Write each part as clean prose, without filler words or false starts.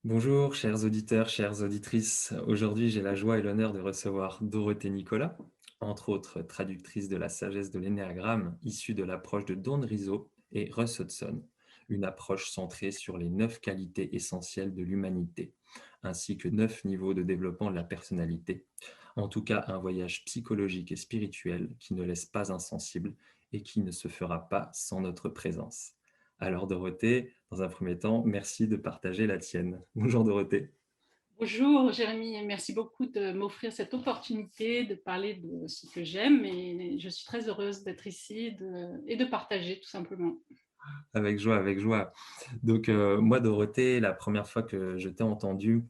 Bonjour, chers auditeurs, chères auditrices. Aujourd'hui, j'ai la joie et l'honneur de recevoir Dorothée Nicolas, entre autres traductrice de la sagesse de l'énéagramme, issue de l'approche de Don Rizzo et Russ Hudson, une approche centrée sur les 9 qualités essentielles de l'humanité, ainsi que 9 niveaux de développement de la personnalité. En tout cas, un voyage psychologique et spirituel qui ne laisse pas insensible et qui ne se fera pas sans notre présence. Alors Dorothée, dans un premier temps, merci de partager la tienne. Bonjour Dorothée. Bonjour Jérémy, et merci beaucoup de m'offrir cette opportunité de parler de ce que j'aime et je suis très heureuse d'être ici et de partager tout simplement. Avec joie, avec joie. Donc moi Dorothée, la première fois que je t'ai entendue,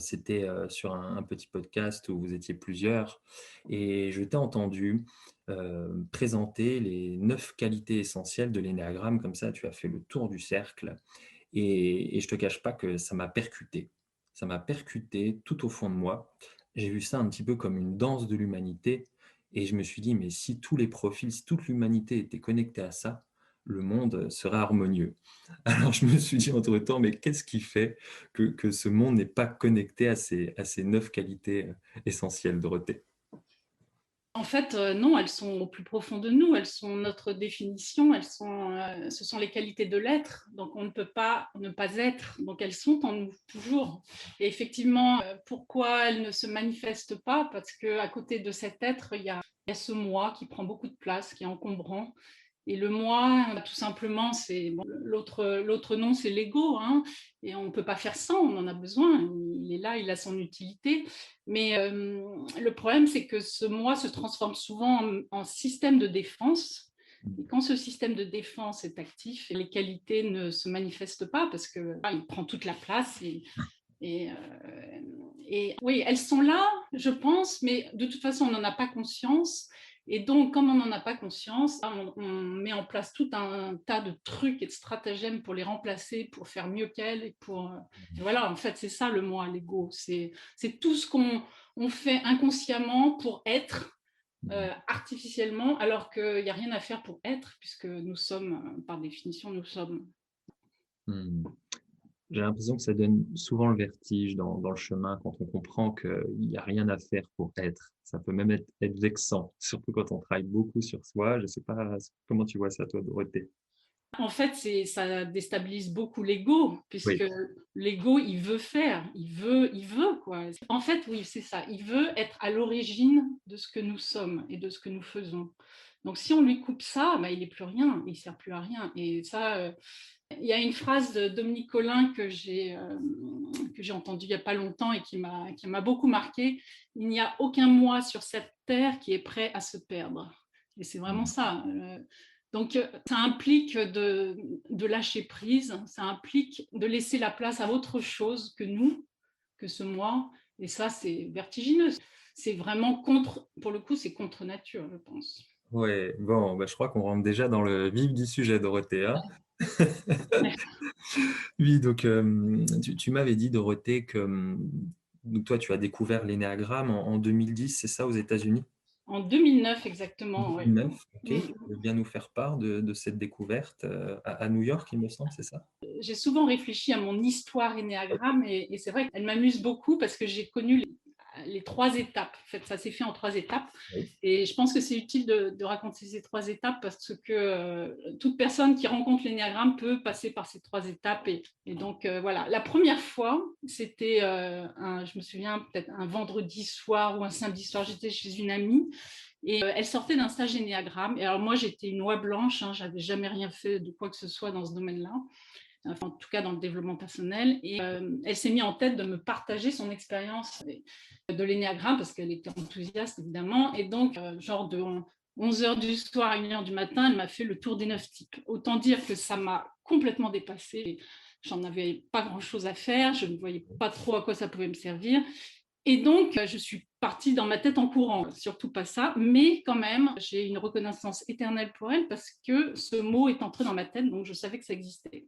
c'était sur un petit podcast où vous étiez plusieurs et je t'ai entendu présenter les 9 qualités essentielles de l'énéagramme. Comme ça, tu as fait le tour du cercle et je ne te cache pas que ça m'a percuté. Ça m'a percuté tout au fond de moi. J'ai vu ça un petit peu comme une danse de l'humanité et je me suis dit, mais si tous les profils, si toute l'humanité était connectée à ça, le monde serait harmonieux. Alors je me suis dit entre-temps, mais qu'est-ce qui fait que ce monde n'est pas connecté à ces 9 qualités essentielles, Dorothée? En fait, non, elles sont au plus profond de nous, elles sont notre définition, ce sont les qualités de l'être, donc on ne peut pas ne pas être, donc elles sont en nous toujours. Et effectivement, pourquoi elles ne se manifestent pas? Parce qu'à côté de cet être, il y a ce moi qui prend beaucoup de place, qui est encombrant. Et le moi, tout simplement, c'est bon, l'autre nom, c'est l'ego, hein, et on ne peut pas faire sans, on en a besoin. Il est là, il a son utilité. Mais le problème, c'est que ce moi se transforme souvent en système de défense. Et quand ce système de défense est actif, les qualités ne se manifestent pas parce que il prend toute la place et, oui, elles sont là, je pense, mais de toute façon, on n'en a pas conscience. Et donc, comme on n'en a pas conscience, on met en place tout un tas de trucs et de stratagèmes pour les remplacer, pour faire mieux qu'elles. Et voilà, en fait, c'est ça le moi, l'ego. C'est tout ce qu'on fait inconsciemment pour être artificiellement, alors qu'il n'y a rien à faire pour être, puisque nous sommes, par définition, nous sommes. Hmm. J'ai l'impression que ça donne souvent le vertige dans le chemin quand on comprend qu'il n'y a rien à faire pour être. Ça peut même être vexant, surtout quand on travaille beaucoup sur soi. Je ne sais pas comment tu vois ça, toi, Dorothée. En fait, ça déstabilise beaucoup l'ego, Oui. puisque l'ego, il veut faire, il veut quoi. En fait, oui, c'est ça. Il veut être à l'origine de ce que nous sommes et de ce que nous faisons. Donc, si on lui coupe ça, bah, il n'est plus rien, il ne sert plus à rien. Et ça, il y a une phrase de Dominique Collin que j'ai entendue il n'y a pas longtemps et qui m'a beaucoup marqué. Il n'y a aucun moi sur cette terre qui est prêt à se perdre. Et c'est vraiment ça. Donc, ça implique de lâcher prise, ça implique de laisser la place à autre chose que nous, que ce moi. Et ça, c'est vertigineux. C'est vraiment contre, pour le coup, c'est contre nature, je pense. Ouais, bon, bah, je crois qu'on rentre déjà dans le vif du sujet, Dorothée, hein. Oui, donc tu m'avais dit, Dorothée, que donc toi, tu as découvert l'énéagramme en 2010, c'est ça, aux États-Unis? En 2009, En exactement, oui. 2009, ok. Tu veux bien nous faire part de cette découverte à New York, il me semble, c'est ça? J'ai souvent réfléchi à mon histoire énéagramme et c'est vrai qu'elle m'amuse beaucoup parce que j'ai connu les trois étapes. En fait, ça s'est fait en trois étapes. Oui. Et je pense que c'est utile de raconter ces trois étapes parce que toute personne qui rencontre l'énéagramme peut passer par ces trois étapes. Et donc, voilà. La première fois, c'était, je me souviens, peut-être un vendredi soir ou un samedi soir, j'étais chez une amie. Et elle sortait d'un stage énéagramme. Et alors moi, j'étais une oie blanche, hein, j'avais jamais rien fait de quoi que ce soit dans ce domaine-là, enfin, en tout cas dans le développement personnel. Et elle s'est mise en tête de me partager son expérience de l'énéagramme parce qu'elle était enthousiaste évidemment. Et donc, genre de 11 heures du soir à 1 heure du matin, elle m'a fait le tour des 9 types. Autant dire que ça m'a complètement dépassée. J'en avais pas grand-chose à faire, je ne voyais pas trop à quoi ça pouvait me servir. Et donc, je suis partie dans ma tête en courant, surtout pas ça, mais quand même, j'ai une reconnaissance éternelle pour elle parce que ce mot est entré dans ma tête, donc je savais que ça existait.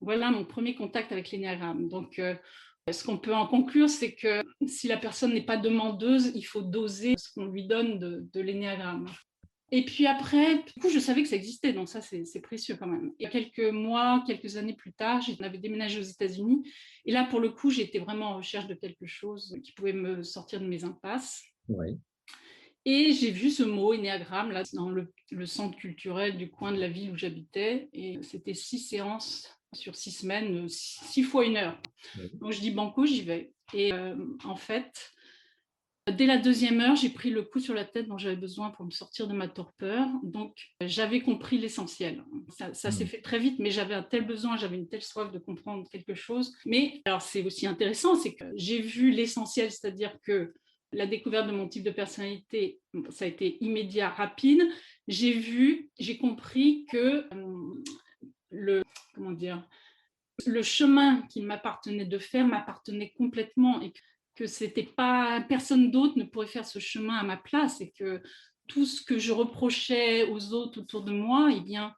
Voilà mon premier contact avec l'énéagramme. Donc, ce qu'on peut en conclure, c'est que si la personne n'est pas demandeuse, il faut doser ce qu'on lui donne de l'énéagramme. Et puis après, du coup, je savais que ça existait, donc ça, c'est précieux quand même. Et quelques mois, quelques années plus tard, j'avais déménagé aux États-Unis. Et là, pour le coup, j'étais vraiment en recherche de quelque chose qui pouvait me sortir de mes impasses. Ouais. Et j'ai vu ce mot énéagramme là, dans le centre culturel du coin de la ville où j'habitais. Et c'était 6 séances sur 6 semaines, 6 fois 1 heure. Ouais. Donc je dis banco, j'y vais. Et en fait, dès la 2e heure, j'ai pris le coup sur la tête dont j'avais besoin pour me sortir de ma torpeur. Donc, j'avais compris l'essentiel. Ça s'est Mmh. fait très vite, mais j'avais un tel besoin, j'avais une telle soif de comprendre quelque chose. Mais alors, c'est aussi intéressant, c'est que j'ai vu l'essentiel, c'est-à-dire que la découverte de mon type de personnalité, ça a été immédiat, rapide. J'ai compris que comment dire, le chemin qu'il m'appartenait de faire m'appartenait complètement et que c'était pas personne d'autre ne pourrait faire ce chemin à ma place et que tout ce que je reprochais aux autres autour de moi, eh bien,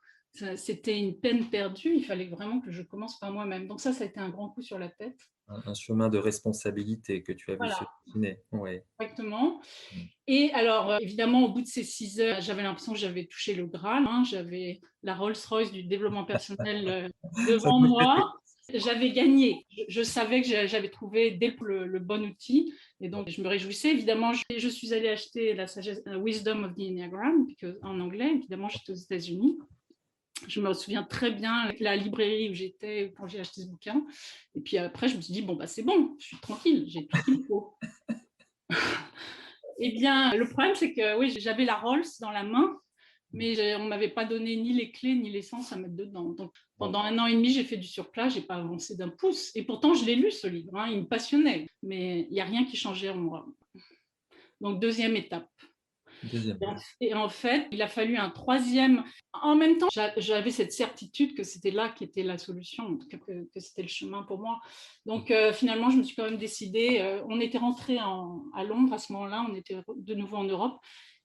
c'était une peine perdue. Il fallait vraiment que je commence par moi-même. Donc ça a été un grand coup sur la tête. Un chemin de responsabilité que tu as vu se Voilà, dessiner. Ouais. exactement. Mmh. Et alors, évidemment, au bout de ces 6 heures, j'avais l'impression que j'avais touché le Graal, hein. J'avais la Rolls-Royce du développement personnel Ça devant te fait moi. J'avais gagné. Je savais que j'avais trouvé le bon outil. Et donc, je me réjouissais. Évidemment, je suis allée acheter la sagesse, Wisdom of the Enneagram, en anglais. Évidemment, j'étais aux États-Unis. Je me souviens très bien de la librairie où j'étais quand j'ai acheté ce bouquin. Et puis après, je me suis dit, bon, bah, c'est bon, je suis tranquille, j'ai tout ce qu'il faut. Eh bien, le problème, c'est que oui, j'avais la Rolls dans la main, mais on ne m'avait pas donné ni les clés ni l'essence à mettre dedans. Donc, Ouais. pendant 1 an et demi, j'ai fait du surplace, je n'ai pas avancé d'un pouce. Et pourtant, je l'ai lu, ce livre, hein, il me passionnait. Mais il n'y a rien qui changeait en moi. Donc, 2e étape. Deuxième. Et en fait, il a fallu un 3e. En même temps, j'avais cette certitude que c'était là qui était la solution, que c'était le chemin pour moi. Donc finalement, je me suis quand même décidée. On était rentré à Londres à ce moment-là, on était de nouveau en Europe.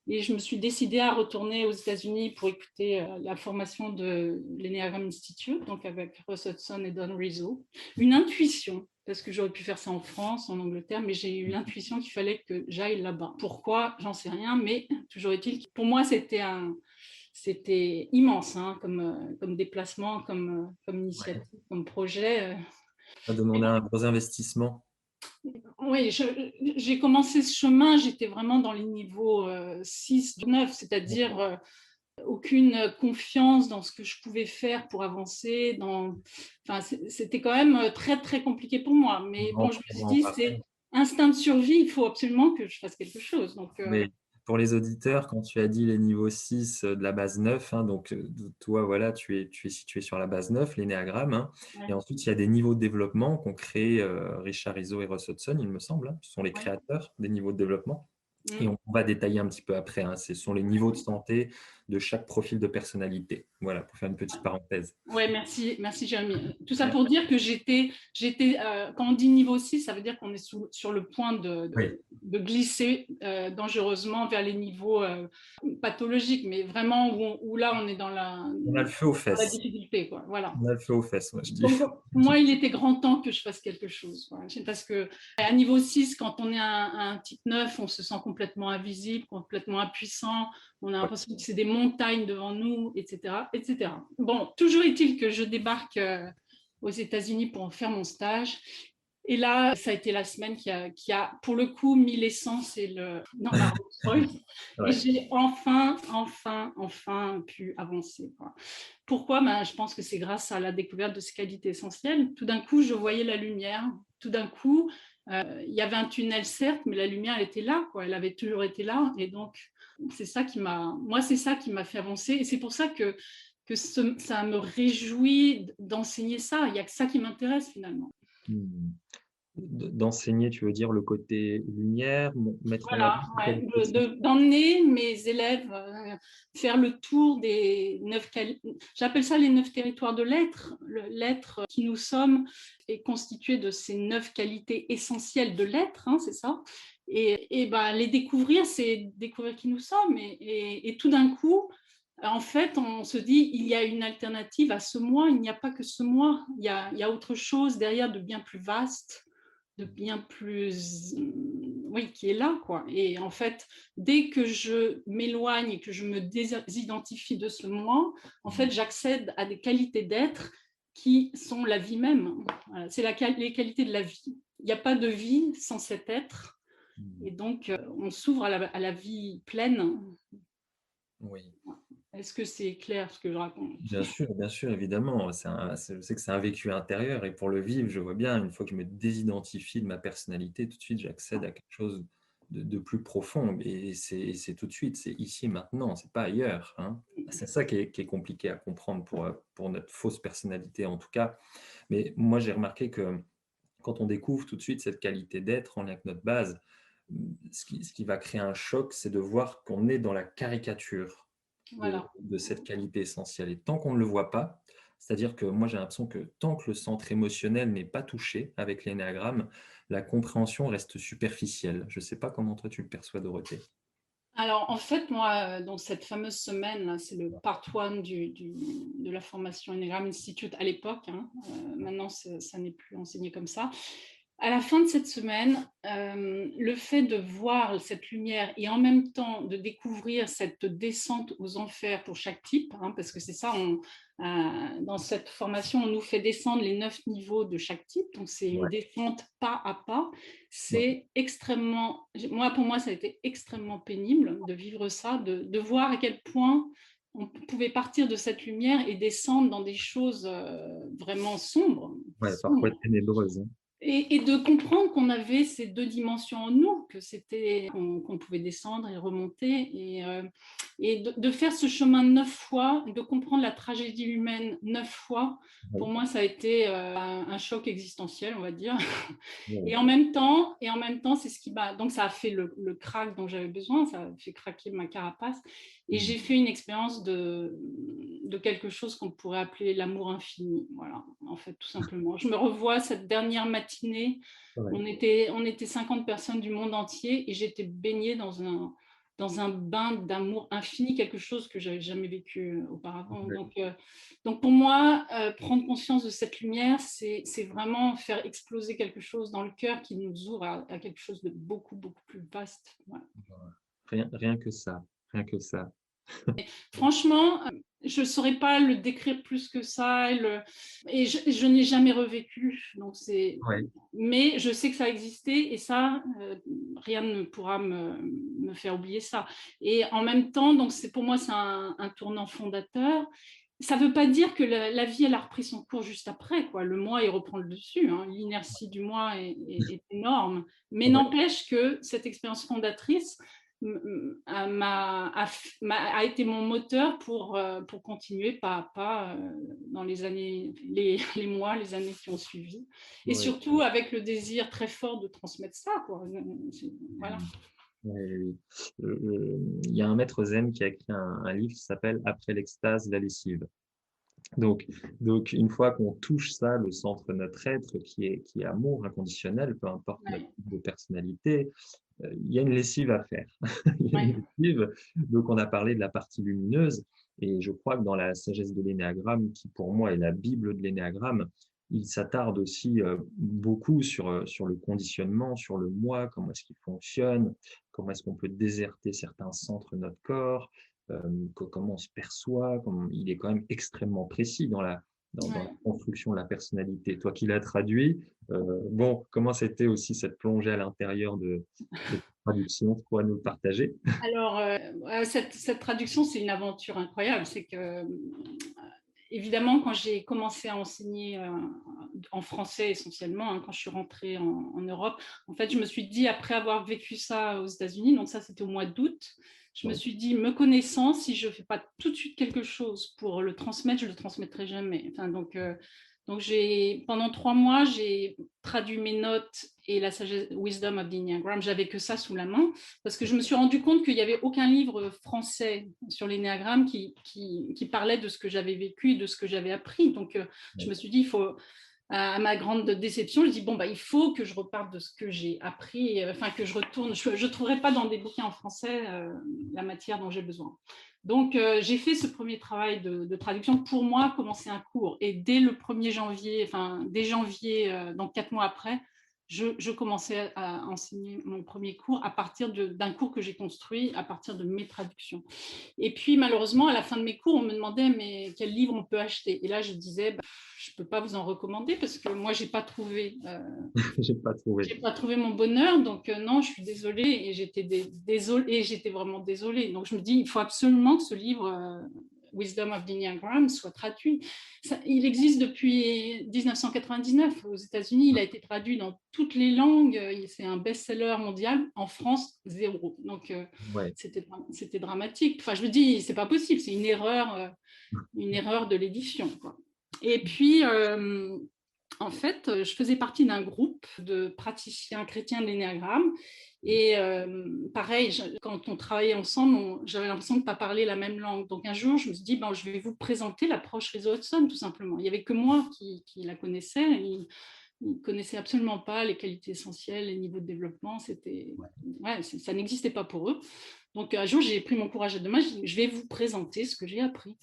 Et je me suis décidée à retourner aux États-Unis pour écouter la formation de l'Enneagram Institute, donc avec Russ Hudson et Don Rizzo. Une intuition, parce que j'aurais pu faire ça en France, en Angleterre, mais j'ai eu l'intuition qu'il fallait que j'aille là-bas. Pourquoi? J'en sais rien, mais toujours est-il. Pour moi, c'était immense, hein, comme déplacement, comme Ouais. initiative, comme projet. Ça a demandé un gros investissement. Oui, j'ai commencé ce chemin, j'étais vraiment dans les niveaux 6, 9, c'est-à-dire aucune confiance dans ce que je pouvais faire pour avancer. Enfin, c'était quand même très, très compliqué pour moi. Mais bon, je me On suis va en dit, parler. c'est instinct de survie, il faut absolument que je fasse quelque chose. Donc, Mais pour les auditeurs, quand tu as dit les niveaux 6 de la base 9, hein, donc toi, voilà, tu es situé sur la base 9, l'énéagramme, hein, et ouais, ensuite, il y a des niveaux de développement qu'ont créé Richard Rizzo et Ross Hudson, il me semble, hein. Ce sont les ouais. créateurs des niveaux de développement. Et Mm. on va détailler un petit peu après, hein. Ce sont les niveaux de santé de chaque profil de personnalité. Voilà, pour faire une petite parenthèse. Ouais, merci Jérémy. Tout ça Ouais. pour dire que quand on dit niveau 6, ça veut dire qu'on est sur le point Oui, de glisser dangereusement vers les niveaux pathologiques, mais vraiment où là on est on a le feu aux dans la fesses. difficulté, quoi. Voilà. On a le feu aux fesses, moi je dis. Donc, moi, il était grand temps que je fasse quelque chose, quoi. Parce que à niveau 6, quand on est un type 9, on se sent complètement invisible, complètement impuissant, on a Ouais. l'impression que c'est des montagnes devant nous, etc., etc. Bon, toujours est-il que je débarque aux États-Unis pour en faire mon stage. Et là, ça a été la semaine qui a pour le coup, mis l'essence dans la Rolls-Royce. Et Ouais. j'ai enfin pu avancer, quoi. Pourquoi? Ben, je pense que c'est grâce à la découverte de ces qualités essentielles. Tout d'un coup, je voyais la lumière. Tout d'un coup, il y avait un tunnel, certes, mais la lumière, elle était là, quoi. Elle avait toujours été là. Et donc, c'est ça qui m'a fait avancer. Et c'est pour ça que ça me réjouit d'enseigner ça. Il n'y a que ça qui m'intéresse finalement. Hmm. D'enseigner, tu veux dire le côté lumière, mettre en avant Voilà, les ouais, qualités essentielles. d'emmener mes élèves faire le tour des 9, j'appelle ça les 9 territoires de l'être. L'être qui nous sommes est constitué de ces 9 qualités essentielles de l'être, hein, c'est ça. Et ben, les découvrir, c'est découvrir qui nous sommes. Et tout d'un coup, en fait, on se dit, il y a une alternative à ce moi, il n'y a pas que ce moi, il y a autre chose derrière de bien plus vaste, de bien plus oui, qui est là, quoi. Et en fait, dès que je m'éloigne et que je me désidentifie de ce moi, en fait, j'accède à des qualités d'être qui sont la vie même. Voilà, c'est les qualités de la vie. Il n'y a pas de vie sans cet être. Et donc, on s'ouvre à la vie pleine. Oui. Est-ce que c'est clair ce que je raconte? Bien sûr, évidemment. Je sais que c'est un vécu intérieur et pour le vivre, je vois bien, une fois que je me désidentifie de ma personnalité, tout de suite, j'accède à quelque chose de plus profond et c'est tout de suite, c'est ici et maintenant, c'est pas ailleurs, hein. C'est ça qui est compliqué à comprendre pour notre fausse personnalité, en tout cas. Mais moi, j'ai remarqué que quand on découvre tout de suite cette qualité d'être en lien avec notre base, ce qui va créer un choc, c'est de voir qu'on est dans la caricature de, Voilà. de cette qualité essentielle. Et tant qu'on ne le voit pas, c'est-à-dire que moi j'ai l'impression que tant que le centre émotionnel n'est pas touché avec l'énéagramme, la compréhension reste superficielle. Je ne sais pas comment toi tu le perçois, Dorothée. Alors, en fait, moi, dans cette fameuse semaine, là, c'est le part 1 de la formation Enneagram Institute à l'époque, hein. Maintenant, ça n'est plus enseigné comme ça. À la fin de cette semaine, le fait de voir cette lumière et en même temps de découvrir cette descente aux enfers pour chaque type, hein, parce que c'est ça, dans cette formation, on nous fait descendre les 9 niveaux de chaque type, donc c'est une Ouais, descente pas à pas. ouais, C'est extrêmement, pour moi, ça a été extrêmement pénible de vivre ça, de voir à quel point on pouvait partir de cette lumière et descendre dans des choses vraiment sombres, ouais, parfois ténébreuse, hein. et de comprendre qu'on avait ces 2 dimensions en nous, que c'était qu'on pouvait descendre et remonter et de faire ce chemin 9 fois, de comprendre la tragédie humaine 9 fois, Ouais, pour moi, ça a été, un choc existentiel, on va dire. ouais, Et en même temps, c'est ce qui m'a. Donc, ça a fait le crack dont j'avais besoin, ça a fait craquer ma carapace. Et mm, j'ai fait une expérience de quelque chose qu'on pourrait appeler l'amour infini. Voilà, en fait, tout simplement. Je me revois cette dernière matinée. ouais, On était 50 personnes du monde entier et j'étais baignée dans un bain d'amour infini, quelque chose que j'avais jamais vécu auparavant. ouais, Donc pour moi, prendre conscience de cette lumière, c'est vraiment faire exploser quelque chose dans le cœur qui nous ouvre à quelque chose de beaucoup, beaucoup plus vaste. Voilà. voilà. Rien que ça, rien que ça. Franchement, je ne saurais pas le décrire plus que ça. Et je n'ai jamais revécu. Ouais, Mais je sais que ça existait et ça, rien ne pourra me faire oublier ça. Et en même temps, donc pour moi, c'est un tournant fondateur. Ça ne veut pas dire que la vie, elle a repris son cours juste après, quoi. Le moi, il reprend le dessus, hein. L'inertie du moi est énorme. Mais ouais, n'empêche que cette expérience fondatrice a été mon moteur pour continuer pas à pas dans les années, les mois, les années qui ont suivi. Et ouais. surtout avec le désir très fort de transmettre ça, quoi. Voilà. Oui, oui, oui. Il y a un maître zen qui a écrit un livre qui s'appelle Après l'extase, la lessive. Donc, donc, une fois qu'on touche ça, le centre de notre être, qui est amour inconditionnel, peu importe notre Ouais. type de personnalité, il y a une lessive à faire. Il y a Ouais. une lessive. Donc, on a parlé de la partie lumineuse, et je crois que dans la sagesse de l'énéagramme, qui pour moi est la Bible de l'énéagramme, il s'attarde aussi beaucoup sur le conditionnement, sur le moi, comment est-ce qu'il fonctionne, comment est-ce qu'on peut déserter certains centres de notre corps, comment on se perçoit, il est quand même extrêmement précis dans la Ouais. construction de la personnalité. Toi qui l'as traduit, bon, comment c'était aussi cette plongée à l'intérieur de cette traduction? Tu pourrais nous le partager? Alors, cette traduction, c'est une aventure incroyable. C'est que, évidemment, quand j'ai commencé à enseigner en français essentiellement, hein, quand je suis rentrée en Europe, en fait, je me suis dit, après avoir vécu ça aux États-Unis, donc ça, c'était au mois d'août, je me Ouais, suis dit, me connaissant, si je ne fais pas tout de suite quelque chose pour le transmettre, je ne le transmettrai jamais. Enfin, donc pendant 3 mois, j'ai traduit mes notes et la sagesse Wisdom of the Enneagram. J'avais que ça sous la main parce que je me suis rendu compte qu'il n'y avait aucun livre français sur l'énéagramme qui parlait de ce que j'avais vécu et de ce que j'avais appris. Donc, je ouais, me suis dit, il faut, à ma grande déception, je dis, bon, bah, il faut que je reparte de ce que j'ai appris, enfin, que je retourne. Je ne trouverai pas dans des bouquins en français la matière dont j'ai besoin. Donc, j'ai fait ce premier travail de traduction pour moi, commencer un cours. Et dès le 1er janvier, enfin, dès janvier, donc 4 mois après, je commençais à enseigner mon premier cours à partir d'un cours que j'ai construit à partir de mes traductions. Et puis, malheureusement, à la fin de mes cours, on me demandait mais quel livre on peut acheter. Et là, je disais, bah, je ne peux pas vous en recommander parce que moi, J'ai pas trouvé. j'ai pas trouvé mon bonheur. Donc, non, je suis désolée. Et j'étais vraiment désolée. Donc, je me dis, il faut absolument que ce livre, Wisdom of the Enneagram, soit traduit. Il existe depuis 1999 aux États-Unis. Il a été traduit dans toutes les langues. C'est un best-seller mondial. En France, zéro. Donc, Ouais. c'était dramatique. Enfin, je me dis, c'est pas possible. C'est une erreur de l'édition, quoi. Et puis, en fait, je faisais partie d'un groupe de praticiens chrétiens de l'énéagramme. Et pareil, quand on travaillait ensemble, j'avais l'impression de ne pas parler la même langue. Donc un jour, je me suis dit, ben, je vais vous présenter l'approche Réseau Hudson, tout simplement. Il n'y avait que moi qui la connaissais. Ils ne connaissaient absolument pas les qualités essentielles, les niveaux de développement. Ça n'existait pas pour eux. Donc un jour, j'ai pris mon courage à deux mains. Je vais vous présenter ce que j'ai appris.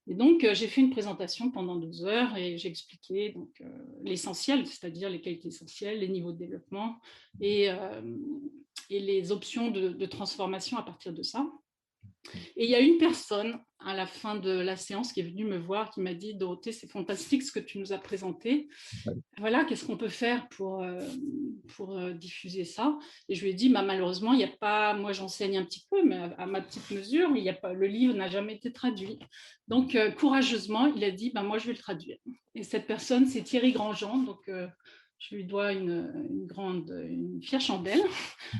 Et donc, j'ai fait une présentation pendant 2 heures et j'ai expliqué l'essentiel, c'est-à-dire les qualités essentielles, les niveaux de développement et, et les options de transformation à partir de ça. Et il y a une personne à la fin de la séance qui est venue me voir, qui m'a dit, Dorothée, c'est fantastique ce que tu nous as présenté. Voilà, qu'est-ce qu'on peut faire pour diffuser ça? Et je lui ai dit, bah, malheureusement, il n'y a pas, moi j'enseigne un petit peu, mais à ma petite mesure, il y a pas, le livre n'a jamais été traduit. Donc, courageusement, il a dit, bah, moi je vais le traduire. Et cette personne, c'est Thierry Grandjean, donc je lui dois une fière chandelle,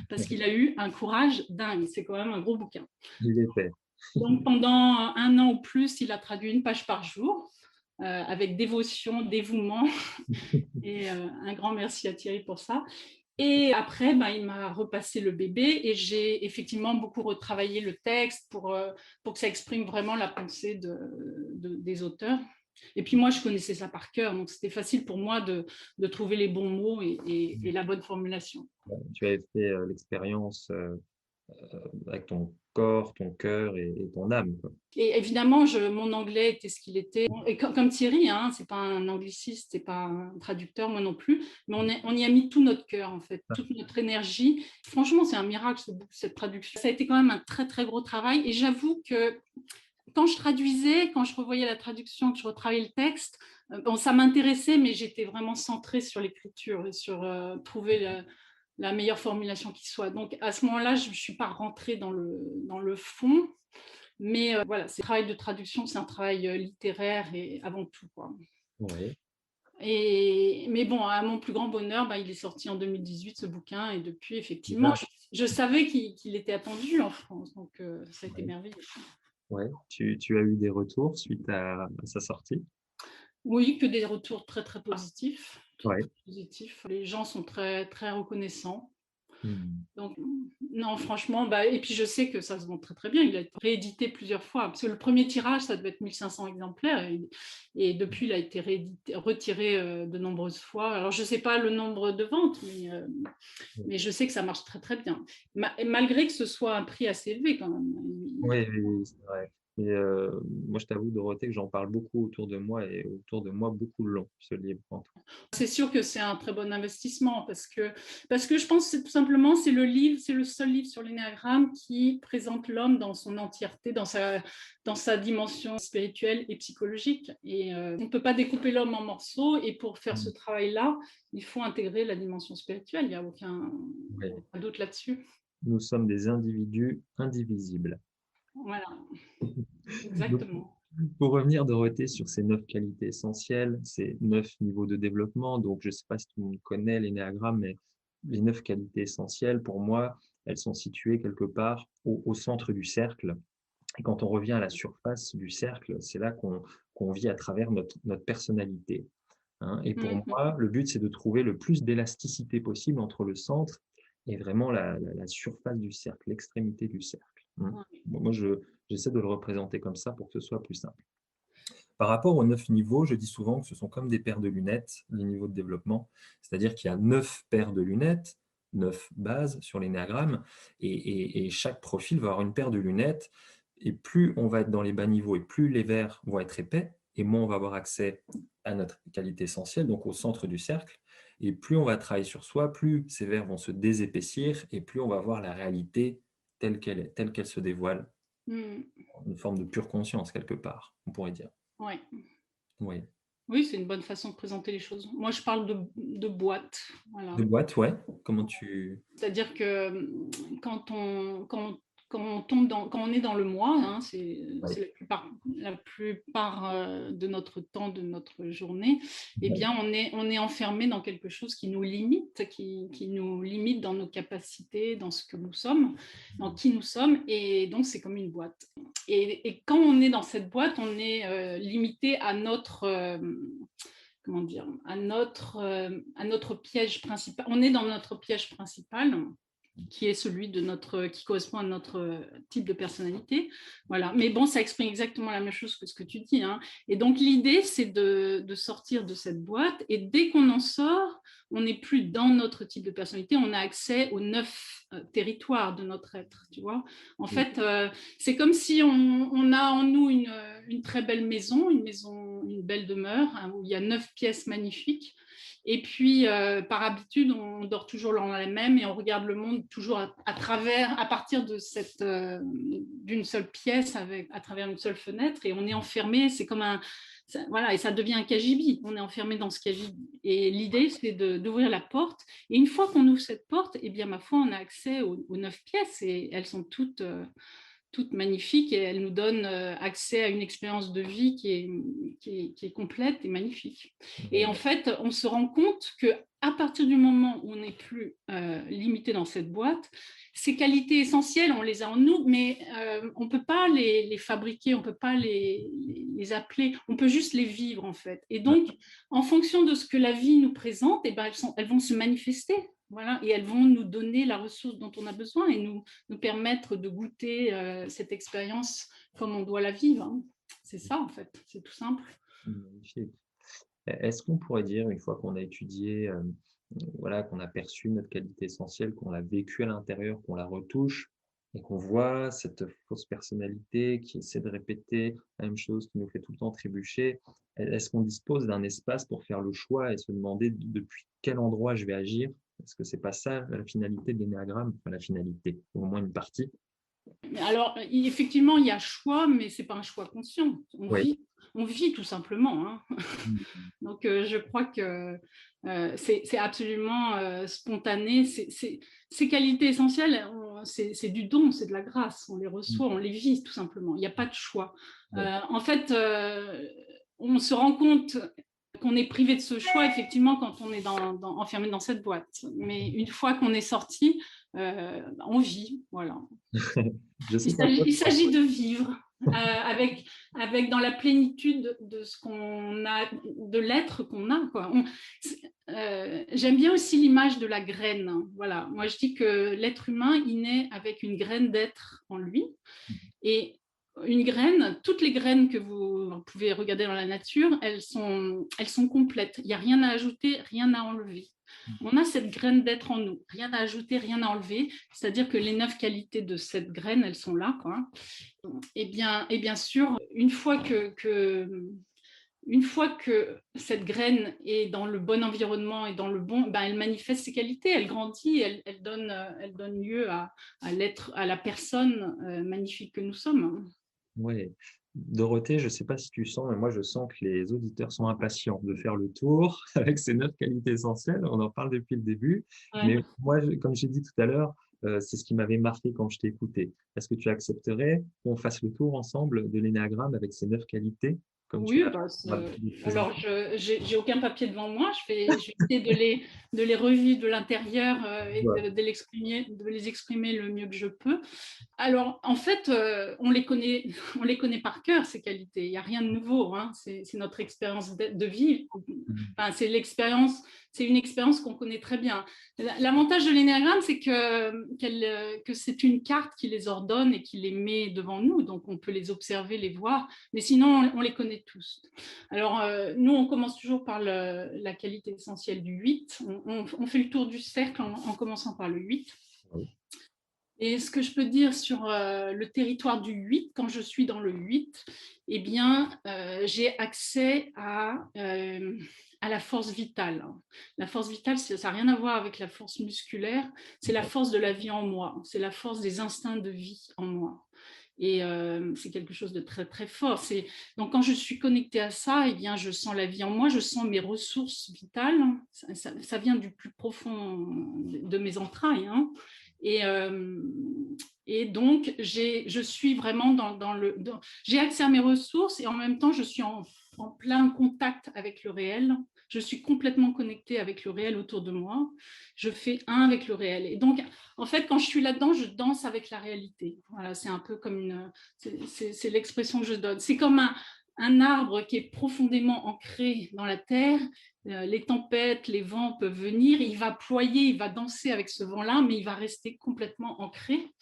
parce qu'il a eu un courage dingue. C'est quand même un gros bouquin. Il est fait. Donc, pendant 1 an ou plus, il a traduit une page par jour, avec dévotion, dévouement. Et un grand merci à Thierry pour ça. Et après, ben, il m'a repassé le bébé et j'ai effectivement beaucoup retravaillé le texte pour que ça exprime vraiment la pensée des auteurs. Et puis moi, je connaissais ça par cœur, donc c'était facile pour moi de trouver les bons mots et la bonne formulation. Tu avais fait l'expérience avec ton corps, ton cœur et ton âme, quoi. Et évidemment, mon anglais était ce qu'il était. Et comme Thierry, hein, c'est pas un angliciste, c'est pas un traducteur, moi non plus, mais on y a mis tout notre cœur, en fait, toute notre énergie. Franchement, c'est un miracle, cette traduction. Ça a été quand même un très, très gros travail. Et j'avoue que quand je traduisais, quand je revoyais la traduction, que je retravaillais le texte, bon, ça m'intéressait, mais j'étais vraiment centrée sur l'écriture et sur trouver la meilleure formulation qui soit. Donc, à ce moment-là, je ne suis pas rentrée dans le fond. Mais voilà, c'est un travail de traduction, c'est un travail littéraire et avant tout, quoi. Oui. Mais bon, à mon plus grand bonheur, bah, il est sorti en 2018, ce bouquin, et depuis, effectivement, je savais qu'il était attendu en France, donc ça a été merveilleux. Ouais. Tu as eu des retours suite à sa sortie? Oui, que des retours très, très positifs, très, Ouais. très positifs. Les gens sont très, très reconnaissants. Mmh. Donc, non, franchement, bah, et puis je sais que ça se vend très très bien. Il a été réédité plusieurs fois, parce que le premier tirage, ça devait être 1500 exemplaires, et depuis, il a été retiré de nombreuses fois. Alors, je ne sais pas le nombre de ventes, mais je sais que ça marche très très bien, malgré que ce soit un prix assez élevé quand même. Oui, oui, oui, c'est vrai. Et moi, je t'avoue, Dorothée, que j'en parle beaucoup autour de moi et autour de moi, beaucoup l'ont, ce livre, en tout cas. C'est sûr que c'est un très bon investissement parce que je pense que tout simplement c'est le seul livre sur l'énéagramme qui présente l'homme dans son entièreté, dans sa dimension spirituelle et psychologique. Et on ne peut pas découper l'homme en morceaux, et pour faire ce travail-là, il faut intégrer la dimension spirituelle. Il n'y a aucun Ouais. doute là-dessus. Nous sommes des individus indivisibles. Voilà, Donc, exactement. pour revenir, Dorothée, sur ces 9 qualités essentielles, ces 9 niveaux de développement, donc je ne sais pas si tout le monde connaît l'énéagramme, mais les 9 qualités essentielles, pour moi, elles sont situées quelque part au centre du cercle. Et quand on revient à la surface du cercle, c'est là qu'on vit à travers notre personnalité, hein. Et pour Mhm. moi, le but, c'est de trouver le plus d'élasticité possible entre le centre et vraiment la surface du cercle, l'extrémité du cercle, hein. Ouais. Bon, moi, j'essaie de le représenter comme ça pour que ce soit plus simple. Par rapport aux 9 niveaux, je dis souvent que ce sont comme des paires de lunettes, les niveaux de développement. C'est-à-dire qu'il y a 9 paires de lunettes, 9 bases sur l'énéagramme, et chaque profil va avoir une paire de lunettes. Et plus on va être dans les bas niveaux et plus les verres vont être épais, et moins on va avoir accès à notre qualité essentielle, donc au centre du cercle. Et plus on va travailler sur soi, plus ces verres vont se désépaissir et plus on va voir la réalité telle qu'elle est, telle qu'elle se dévoile, Mmh. une forme de pure conscience quelque part, on pourrait dire. Ouais. Oui. Oui, c'est une bonne façon de présenter les choses. Moi, je parle de boîte, De voilà. boîte, ouais. Comment tu C'est-à-dire que, quand on est dans le moi, hein, ouais. c'est la plupart, de notre temps, de notre journée, eh bien, on est enfermé dans quelque chose qui nous limite, qui nous limite dans nos capacités, dans ce que nous sommes, dans qui nous sommes, et donc c'est comme une boîte. Et quand on est dans cette boîte, on est, limité à notre, comment dire? À notre piège principal. On est dans notre piège principal, qui est celui qui correspond à notre type de personnalité. Voilà. Mais bon, ça exprime exactement la même chose que ce que tu dis, hein. Et donc, l'idée, c'est de sortir de cette boîte. Et dès qu'on en sort, on n'est plus dans notre type de personnalité. On a accès aux 9 territoires de notre être, tu vois. En fait, c'est comme si on a en nous une très belle maison, une belle demeure, hein, où il y a 9 pièces magnifiques. Et puis, par habitude, on dort toujours dans la même et on regarde le monde toujours à partir d'une seule pièce, à travers une seule fenêtre, et on est enfermé. C'est comme voilà, et ça devient un cagibi. On est enfermé dans ce cagibi. Et l'idée, c'est d'ouvrir la porte. Et une fois qu'on ouvre cette porte, eh bien, ma foi, on a accès aux 9 pièces et elles sont toutes magnifiques, et elles nous donnent accès à une expérience de vie qui est complète et magnifique. Et en fait, on se rend compte qu'à partir du moment où on n'est plus limité dans cette boîte, ces qualités essentielles, on les a en nous, mais on ne peut pas les fabriquer, on ne peut pas les appeler, on peut juste les vivre en fait. Et donc, en fonction de ce que la vie nous présente, eh ben, elles vont se manifester. Voilà, et elles vont nous donner la ressource dont on a besoin et nous permettre de goûter cette expérience comme on doit la vivre, hein. C'est ça, en fait, c'est tout simple. magnifique. Est-ce qu'on pourrait dire, une fois qu'on a étudié, voilà, qu'on a perçu notre qualité essentielle, qu'on l'a vécue à l'intérieur, qu'on la retouche et qu'on voit cette fausse personnalité qui essaie de répéter la même chose, qui nous fait tout le temps trébucher, est-ce qu'on dispose d'un espace pour faire le choix et se demander depuis quel endroit je vais agir? Est-ce que c'est pas ça la finalité de l'énéagramme? Enfin, la finalité, ou au moins une partie? Alors, effectivement, il y a choix, mais ce n'est pas un choix conscient. Oui. On vit tout simplement, hein. Mmh. Donc, je crois que c'est absolument spontané. Ces qualités essentielles, c'est du don, c'est de la grâce. On les reçoit, on les vit tout simplement. Il n'y a pas de choix. Ouais. En fait, on se rend compte qu'on est privé de ce choix, effectivement, quand on est enfermé dans cette boîte. Mais une fois qu'on est sorti, on vit, voilà. Je sais pas Il toi. s'agit de vivre avec dans la plénitude de ce qu'on a, de l'être qu'on a, quoi. J'aime bien aussi l'image de la graine. Voilà. Moi, je dis que l'être humain, il naît avec une graine d'être en lui. Et une graine, toutes les graines que vous pouvez regarder dans la nature, elles sont complètes. Il n'y a rien à ajouter, rien à enlever. On a cette graine d'être en nous, rien à ajouter, rien à enlever. C'est-à-dire que les 9 qualités de cette graine, elles sont là, quoi. Et bien sûr, une fois que cette graine est dans le bon environnement et dans le bon, ben elle manifeste ses qualités, elle grandit, elle donne lieu à l'être, à la personne magnifique que nous sommes. Ouais. Dorothée, je ne sais pas si tu sens, mais moi je sens que les auditeurs sont impatients de faire le tour avec ces 9 qualités essentielles. On en parle depuis le début, Ouais. mais moi, comme j'ai dit tout à l'heure, c'est ce qui m'avait marqué quand je t'ai écouté. Est-ce que tu accepterais qu'on fasse le tour ensemble de l'énéagramme avec ces 9 qualités, comme tu Oui, as bah, l'habitude de alors présenter? j'ai aucun papier devant moi. Je vais essayer de les revivre de l'intérieur et Ouais. de les exprimer le mieux que je peux. Alors, en fait, on les connaît, on les connaît par cœur, ces qualités. Il n'y a rien de nouveau, hein. C'est notre expérience de vie. Enfin, c'est une expérience qu'on connaît très bien. L'avantage de l'énéagramme, c'est que c'est une carte qui les ordonne et qui les met devant nous. Donc, on peut les observer, les voir. Mais sinon, on les connaît tous. Alors, nous, on commence toujours par la qualité essentielle du 8. On fait le tour du cercle en commençant par le 8. Ouais. Et ce que je peux dire sur le territoire du 8, quand je suis dans le 8, eh bien, j'ai accès à la force vitale. La force vitale, ça n'a rien à voir avec la force musculaire, c'est la force de la vie en moi, c'est la force des instincts de vie en moi. Et c'est quelque chose de très, très fort. Donc, quand je suis connectée à ça, eh bien, je sens la vie en moi, je sens mes ressources vitales. Ça vient du plus profond de mes entrailles. Hein. Et, euh, et donc, je suis vraiment j'ai accès à mes ressources et en même temps, je suis en plein contact avec le réel. Je suis complètement connectée avec le réel autour de moi. Je fais un avec le réel. Et donc, en fait, quand je suis là-dedans, je danse avec la réalité. Voilà, c'est un peu comme c'est l'expression que je donne. C'est comme un arbre qui est profondément ancré dans la terre. Les tempêtes, les vents peuvent venir, il va ployer, il va danser avec ce vent-là, mais il va rester complètement ancré.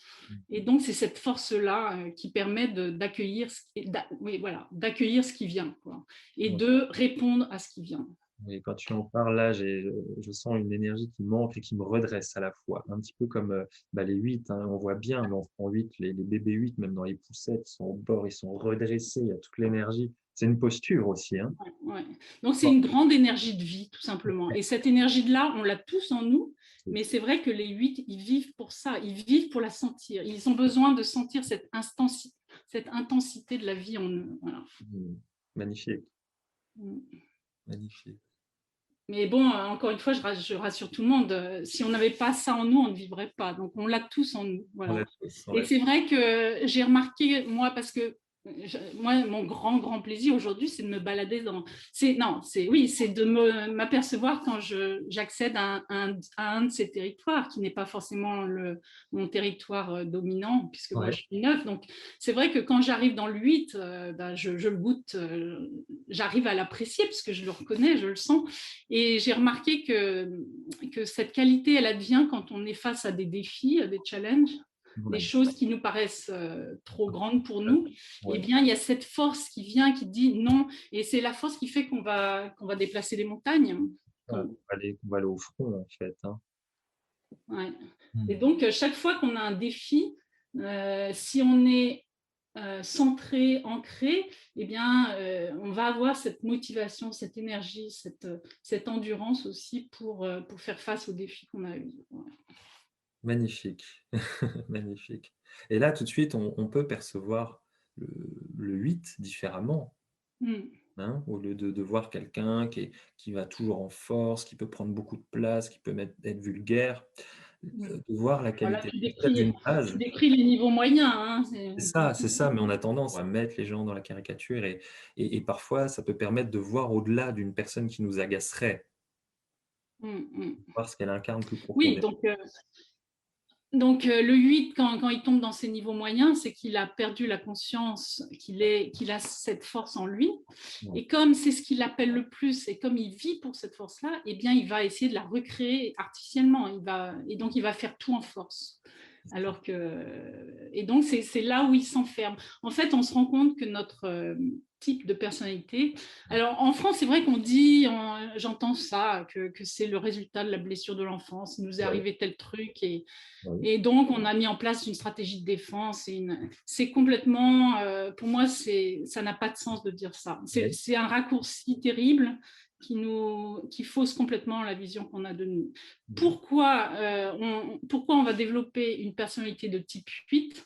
Et donc, c'est cette force-là qui permet d'accueillir oui, voilà, d'accueillir ce qui vient, quoi, et de répondre à ce qui vient. Et quand tu en parles là, je sens une énergie qui manque et qui me redresse à la fois. Un petit peu comme les 8, hein, on voit bien l'enfant 8, les bébés 8, même dans les poussettes, ils sont au bord, ils sont redressés, il y a toute l'énergie. C'est une posture aussi. Hein. Ouais. Donc, c'est une grande énergie de vie, tout simplement. Et cette énergie-là, on l'a tous en nous, mais c'est vrai que les 8, ils vivent pour ça, ils vivent pour la sentir. Ils ont besoin de sentir cette intensité de la vie en eux. Voilà. Magnifique. Mm. Magnifique. Mais bon, encore une fois, je rassure tout le monde, si on n'avait pas ça en nous, on ne vivrait pas. Donc, on l'a tous en nous. Voilà. Et c'est vrai que j'ai remarqué, moi, parce que moi, mon grand plaisir aujourd'hui, c'est de me balader c'est de m'apercevoir quand j'accède à un de ces territoires qui n'est pas forcément mon territoire dominant, puisque moi, je suis neuf. Donc, c'est vrai que quand j'arrive dans le 8, je le goûte, j'arrive à l'apprécier, puisque je le reconnais, je le sens. Et j'ai remarqué que cette qualité, elle advient quand on est face à des défis, à des challenges, des choses qui nous paraissent trop grandes pour nous. Eh bien, il y a cette force qui vient, qui dit non. Et c'est la force qui fait qu'on va déplacer les montagnes. On va aller au front, en fait. Hein. Ouais. Et donc, chaque fois qu'on a un défi, si on est centré, ancré, eh bien, on va avoir cette motivation, cette énergie, cette endurance aussi pour faire face aux défis qu'on a eus. Ouais. Magnifique, magnifique. Et là, tout de suite, on peut percevoir le 8 différemment. Hein, au lieu de voir quelqu'un qui va toujours en force, qui peut prendre beaucoup de place, qui peut être vulgaire, de voir la Voilà, qualité d'une tu base. décris les niveaux moyens. Hein, C'est ça, mais on a tendance à mettre les gens dans la caricature et parfois, ça peut permettre de voir au-delà d'une personne qui nous agacerait, voir ce qu'elle incarne plus Oui, profondément. donc le 8, quand il tombe dans ces niveaux moyens, c'est qu'il a perdu la conscience qu'il a cette force en lui. Et comme c'est ce qu'il appelle le plus, et comme il vit pour cette force-là, eh bien, il va essayer de la recréer artificiellement. Et donc, il va faire tout en force. Et donc, c'est là où il s'enferme. En fait, on se rend compte que notre type de personnalité. Alors, en France, c'est vrai qu'on dit, j'entends ça, que c'est le résultat de la blessure de l'enfance. Il nous est arrivé tel truc et donc, on a mis en place une stratégie de défense. C'est complètement, pour moi, ça n'a pas de sens de dire ça. C'est un raccourci terrible qui fausse complètement la vision qu'on a de nous. Pourquoi on va développer une personnalité de type 8 ?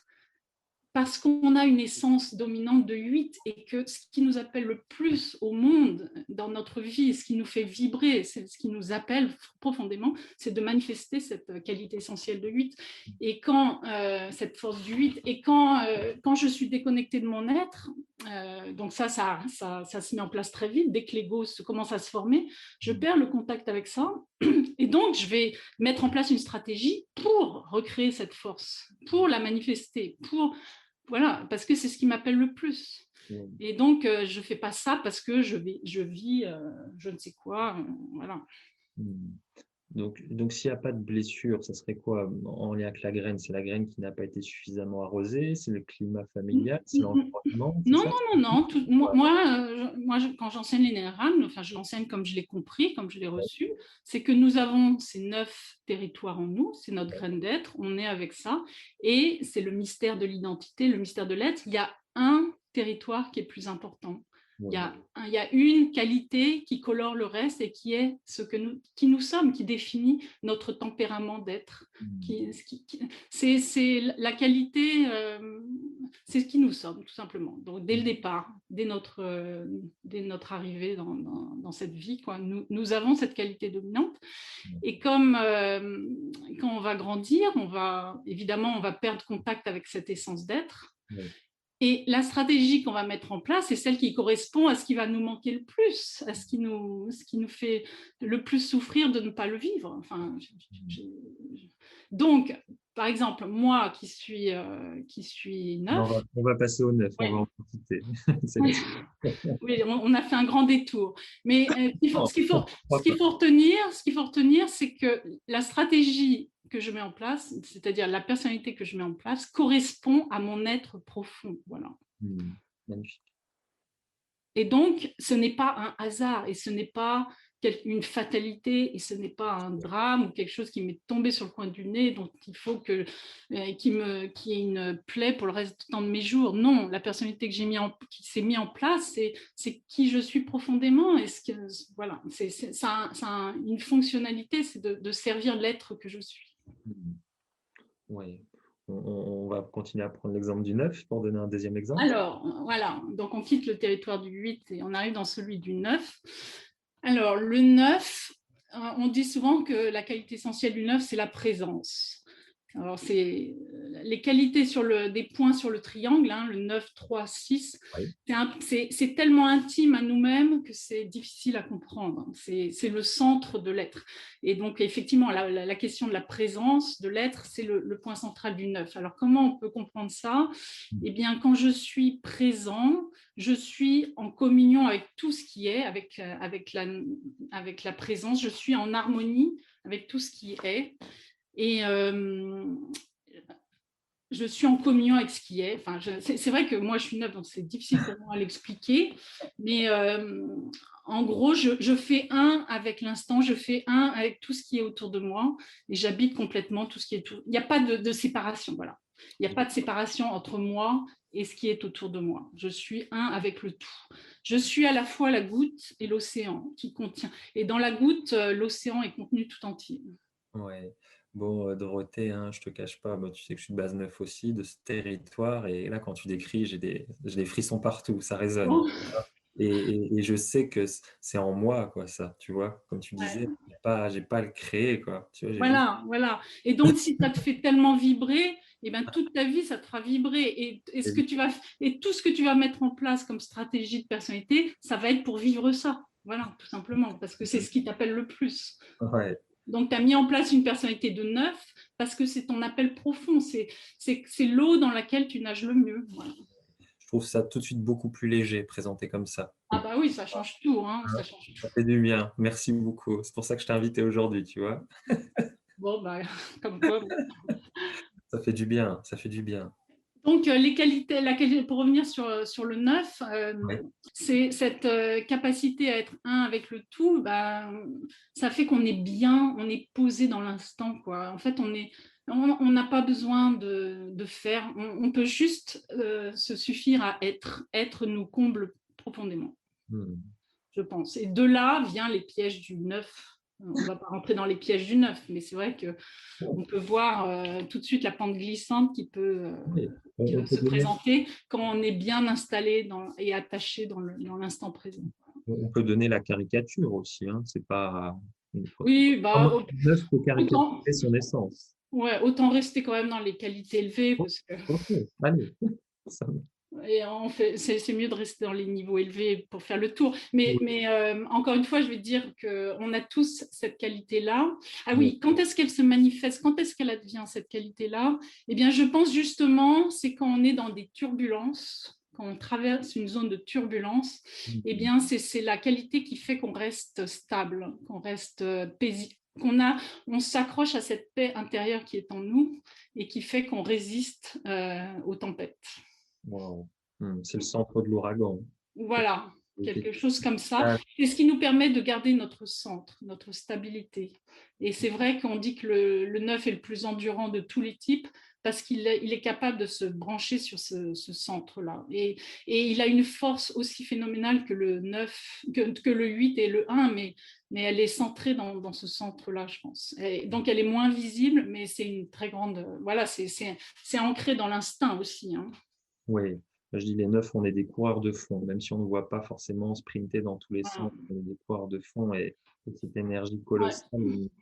Parce qu'on a une essence dominante de 8 et que ce qui nous appelle le plus au monde dans notre vie, ce qui nous fait vibrer, ce qui nous appelle profondément, c'est de manifester cette qualité essentielle de 8. Et quand cette force du 8, et quand je suis déconnectée de mon être, donc ça se met en place très vite, dès que l'ego commence à se former, je perds le contact avec ça. Et donc, je vais mettre en place une stratégie pour recréer cette force, pour la manifester, voilà, parce que c'est ce qui m'appelle le plus. Et donc, je ne fais pas ça parce que je vis je ne sais quoi. Voilà. Donc s'il n'y a pas de blessure, ça serait quoi en lien avec la graine? C'est la graine qui n'a pas été suffisamment arrosée, c'est le climat familial, c'est l'environnement, c'est Non, ça? non, non, non. Moi, Ouais, quand j'enseigne l'énéagramme, enfin, je l'enseigne comme je l'ai compris, comme je l'ai reçu, c'est que nous avons ces 9 territoires en nous, c'est notre graine d'être, on est avec ça, et c'est le mystère de l'identité, le mystère de l'être. Il y a un territoire qui est plus important. ouais. Il y a une qualité qui colore le reste et qui est qui nous sommes, qui définit notre tempérament d'être. Hmm. C'est la qualité, c'est ce qui nous sommes, tout simplement. Donc, dès le départ, dès notre arrivée dans cette vie, quoi, nous avons cette qualité dominante. Et comme quand on va grandir, évidemment, on va perdre contact avec cette essence d'être. Ouais. Et la stratégie qu'on va mettre en place, c'est celle qui correspond à ce qui va nous manquer le plus, à ce qui nous fait le plus souffrir de ne pas le vivre. Enfin, donc, par exemple, moi qui suis On neuf, va, on va passer au 9, on va ouais, en profiter. C'est la oui, suite. oui, on a fait un grand détour. Mais Non, ce qu'il faut retenir, c'est que la stratégie que je mets en place, c'est-à-dire la personnalité que je mets en place, correspond à mon être profond. Voilà. Hmm. Magnifique. Et donc, ce n'est pas un hasard et ce n'est pas une fatalité et ce n'est pas un drame ou quelque chose qui m'est tombé sur le coin du nez, dont il faut qu'il y ait une plaie pour le reste du temps de mes jours. Non, la personnalité que qui s'est mise en place, c'est qui je suis profondément. Voilà, ça a une fonctionnalité, c'est de servir l'être que je suis. Hmm. Ouais. On va continuer à prendre l'exemple du 9 pour donner un deuxième exemple. Alors, voilà, donc on quitte le territoire du 8 et on arrive dans celui du 9. Alors, le 9, on dit souvent que la qualité essentielle du 9, c'est la présence. Alors, c'est les qualités des points sur le triangle, hein, le 9, 3, 6. Oui. C'est tellement intime à nous-mêmes que c'est difficile à comprendre. C'est le centre de l'être. Et donc, effectivement, la question de la présence de l'être, c'est le point central du 9. Alors, comment on peut comprendre ça? Eh bien, quand je suis présent, je suis en communion avec tout ce qui est, avec la présence, je suis en harmonie avec tout ce qui est. Et je suis en communion avec ce qui est. Enfin, c'est vrai que moi, je suis neuve, donc c'est difficile pour moi à l'expliquer. Mais en gros, je fais un avec l'instant, je fais un avec tout ce qui est autour de moi et j'habite complètement tout ce qui est autour. Il n'y a pas de séparation, voilà. Il n'y a pas de séparation entre moi et ce qui est autour de moi. Je suis un avec le tout. Je suis à la fois la goutte et l'océan qui contient. Et dans la goutte, l'océan est contenu tout entier. Ouais. Bon, Dorothée, hein, je te cache pas, moi, tu sais que je suis de base 9 aussi, de ce territoire, et là, quand tu décris, j'ai des frissons partout, ça résonne. Bon, Et je sais que c'est en moi, quoi, ça, tu vois, comme tu disais, ouais. j'ai pas à le créer, quoi, tu vois, j'ai juste... Voilà, voilà. Et donc, si ça te fait tellement vibrer, eh ben, toute ta vie, ça te fera vibrer. Et tout ce que tu vas mettre en place comme stratégie de personnalité, ça va être pour vivre ça. Voilà, tout simplement, parce que c'est ce qui t'appelle le plus. Ouais. Donc, tu as mis en place une personnalité de neuf parce que c'est ton appel profond. C'est l'eau dans laquelle tu nages le mieux. Voilà. Je trouve ça tout de suite beaucoup plus léger, présenté comme ça. Ah bah oui, ça change tout, hein, Hein, ça change tout. ça fait du bien, merci beaucoup. C'est pour ça que je t'ai invité aujourd'hui, tu vois. Bon, bah, comme quoi. Ça fait du bien, ça fait du bien. Donc, les qualités, pour revenir sur le neuf, Ouais. c'est cette capacité à être un avec le tout, bah, ça fait qu'on est bien, on est posé dans l'instant, quoi. En fait, on n'a pas besoin de faire, on peut juste se suffire à être. Être nous comble profondément, Hmm. je pense. Et de là vient les pièges du neuf. On ne va pas rentrer dans les pièges du neuf, mais c'est vrai qu'on peut voir tout de suite la pente glissante Oui. qui On va peut se donner, présenter quand on est bien installé et attaché dans l'instant présent. on peut donner la caricature aussi, hein. C'est pas... Oui, Comment bah, un œuf peut autant, caricaturer son essence? ouais, autant rester quand même dans les qualités élevées, Oh, parce que ok, allez. Ça- c'est mieux de rester dans les niveaux élevés pour faire le tour. Mais encore une fois, je vais dire qu'on a tous cette qualité-là. Ah oui. oui, quand est-ce qu'elle se manifeste? Quand est-ce qu'elle advient, cette qualité-là? Eh bien, je pense justement, c'est quand on est dans des turbulences, quand on traverse une zone de turbulence, eh Hmm. bien, c'est la qualité qui fait qu'on reste stable, qu'on reste on s'accroche à cette paix intérieure qui est en nous et qui fait qu'on résiste aux tempêtes. Wow. C'est le centre de l'ouragan. Voilà, quelque chose comme ça. Ah, Et ce qui nous permet de garder notre centre, notre stabilité. Et c'est vrai qu'on dit que le 9 est le plus endurant de tous les types parce qu'il est capable de se brancher sur ce centre-là. Et il a une force aussi phénoménale que le 9, que le 8 et le 1, mais elle est centrée dans ce centre-là, je pense. Et donc elle est moins visible, mais c'est une très grande... Voilà, c'est ancré dans l'instinct aussi. Hein. oui, je dis les 9, on est des coureurs de fond, même si on ne voit pas forcément sprinter dans tous les Voilà. sens, on est des coureurs de fond et cette énergie Ouais. colossale,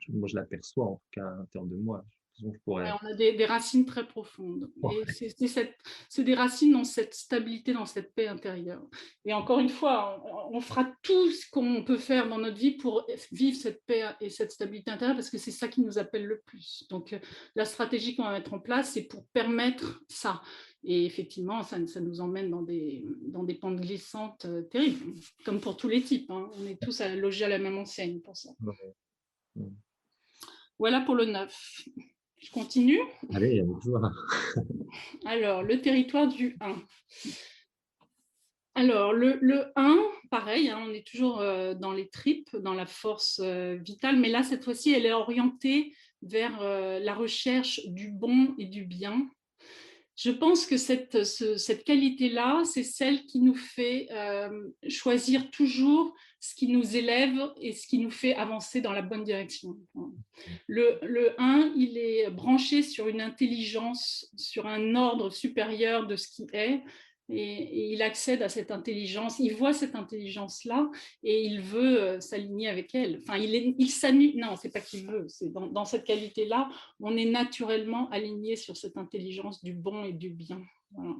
moi je l'aperçois en tout cas à l'intérieur de moi. Je Ouais, pourrais. on a des racines très profondes. Et Ouais. c'est des racines dans cette stabilité, dans cette paix intérieure. Et encore une fois, on fera tout ce qu'on peut faire dans notre vie pour vivre cette paix et cette stabilité intérieure, parce que c'est ça qui nous appelle le plus. Donc, la stratégie qu'on va mettre en place, c'est pour permettre ça. Et effectivement, ça nous emmène dans des pentes glissantes terribles, comme pour tous les types. Hein. On est tous logés à la même enseigne pour ça. Ouais. Mm. Voilà pour le 9. Je continue. Allez, avec joie. Alors, le territoire du 1. Alors, le 1, pareil, hein, on est toujours dans les tripes, dans la force vitale, mais là, cette fois-ci, elle est orientée vers la recherche du bon et du bien. Je pense que cette qualité-là, c'est celle qui nous fait choisir toujours ce qui nous élève et ce qui nous fait avancer dans la bonne direction. Le 1, il est branché sur une intelligence, sur un ordre supérieur de ce qui est, et il accède à cette intelligence, il voit cette intelligence-là et il veut s'aligner avec elle. Enfin, il s'aligne, non, c'est pas qu'il veut, c'est dans cette qualité-là, on est naturellement aligné sur cette intelligence du bon et du bien. Voilà.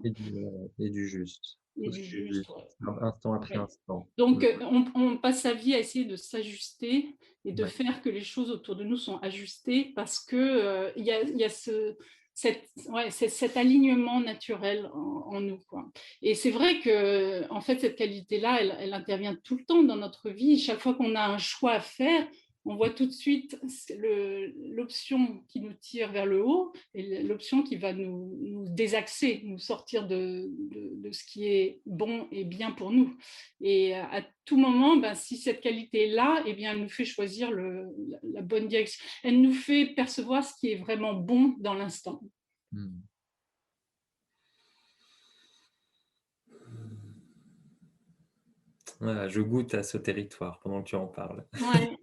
Et du juste. Et Tout ce du qui est juste, juste, ouais. instant après Ouais. instant. Donc, on passe sa vie à essayer de s'ajuster et de Ouais. faire que les choses autour de nous sont ajustées parce que il y a cet alignement naturel en nous, quoi. Et c'est vrai que en fait cette qualité-là, elle intervient tout le temps dans notre vie. Chaque fois qu'on a un choix à faire, on voit tout de suite l'option qui nous tire vers le haut et l'option qui va nous désaxer, nous sortir de ce qui est bon et bien pour nous. Et à tout moment, ben, si cette qualité est là, eh bien, elle nous fait choisir la bonne direction. Elle nous fait percevoir ce qui est vraiment bon dans l'instant. Mm. Voilà, je goûte à ce territoire pendant que tu en parles. Ouais.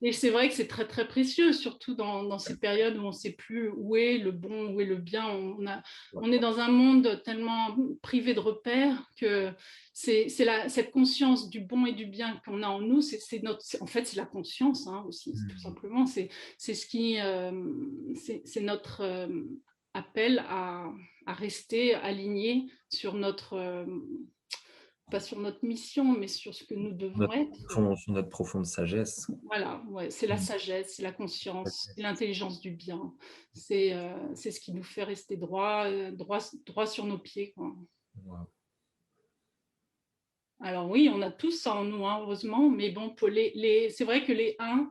Et c'est vrai que c'est très, très précieux, surtout dans ces périodes où on ne sait plus où est le bon, où est le bien. On est dans un monde tellement privé de repères que cette conscience du bon et du bien qu'on a en nous, en fait, c'est la conscience hein, aussi, tout Mm. simplement. C'est notre appel à rester aligné sur pas sur notre mission, mais sur ce que nous devons être. Sur notre profonde sagesse. Voilà, ouais, c'est la Mm. sagesse, c'est la conscience, c'est l'intelligence du bien. C'est ce qui nous fait rester droit sur nos pieds, quoi. Wow. Alors oui, on a tous ça en nous, hein, heureusement, mais bon, c'est vrai que les 1,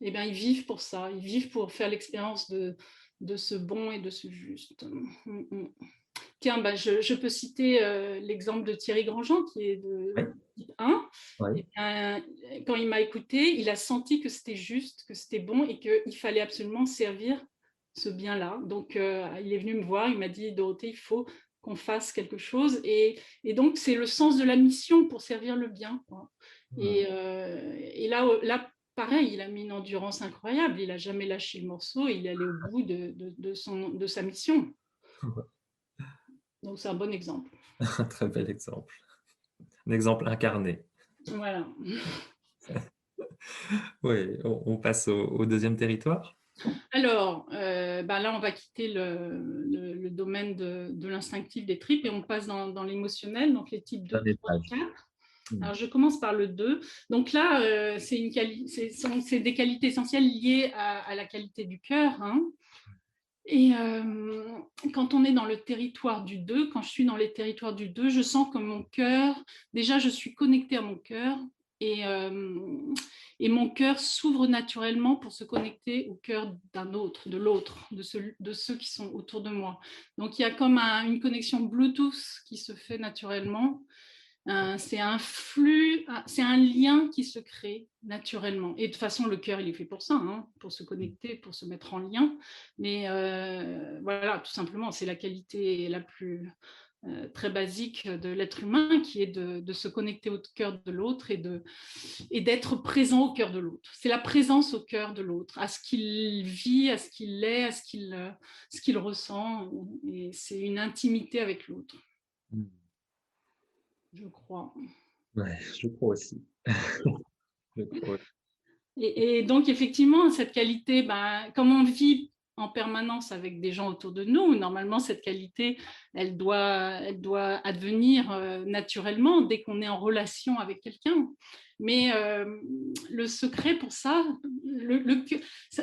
eh bien, ils vivent pour ça, ils vivent pour faire l'expérience de ce bon et de ce juste. Tiens, bah, je peux citer l'exemple de Thierry Grandjean, qui est de Ouais, type 1. ouais. Eh bien, quand il m'a écouté, il a senti que c'était juste, que c'était bon et qu'il fallait absolument servir ce bien-là. Donc, il est venu me voir, il m'a dit, Dorothée, il faut qu'on fasse quelque chose. Et donc, c'est le sens de la mission pour servir le bien, quoi. Ouais. Et là, pareil, il a mis une endurance incroyable. Il n'a jamais lâché le morceau. Il est allé au bout de sa mission. Donc, c'est un bon exemple. Un très bel exemple. Un exemple incarné. Voilà. Oui, on passe au deuxième territoire. Alors, ben là, on va quitter le domaine de l'instinctif des tripes et on passe dans l'émotionnel, donc les types Un 2, 3 et étage. 4. Mm. Alors, je commence par le 2. Donc là, c'est des qualités essentielles liées à la qualité du cœur. Hein. Et quand on est dans le territoire du 2, quand je suis dans les territoires du 2, je sens que mon cœur, déjà, je suis connectée à mon cœur et mon cœur s'ouvre naturellement pour se connecter au cœur d'un autre, de l'autre, de ceux qui sont autour de moi. Donc il y a comme une connexion Bluetooth qui se fait naturellement. C'est un flux, c'est un lien qui se crée naturellement. Et de toute façon, le cœur, il est fait pour ça, hein, pour se connecter, pour se mettre en lien. Mais voilà, tout simplement, c'est la qualité la plus très basique de l'être humain, qui est de se connecter au cœur de l'autre et d'être présent au cœur de l'autre. C'est la présence au cœur de l'autre, à ce qu'il vit, à ce qu'il est, à ce qu'il ressent. Et c'est une intimité avec l'autre, Mmh. je crois. Ouais, je crois aussi. Je crois. Et donc, effectivement, cette qualité, ben, comme on vit en permanence avec des gens autour de nous, normalement, cette qualité, elle doit advenir naturellement dès qu'on est en relation avec quelqu'un. Mais le secret pour ça,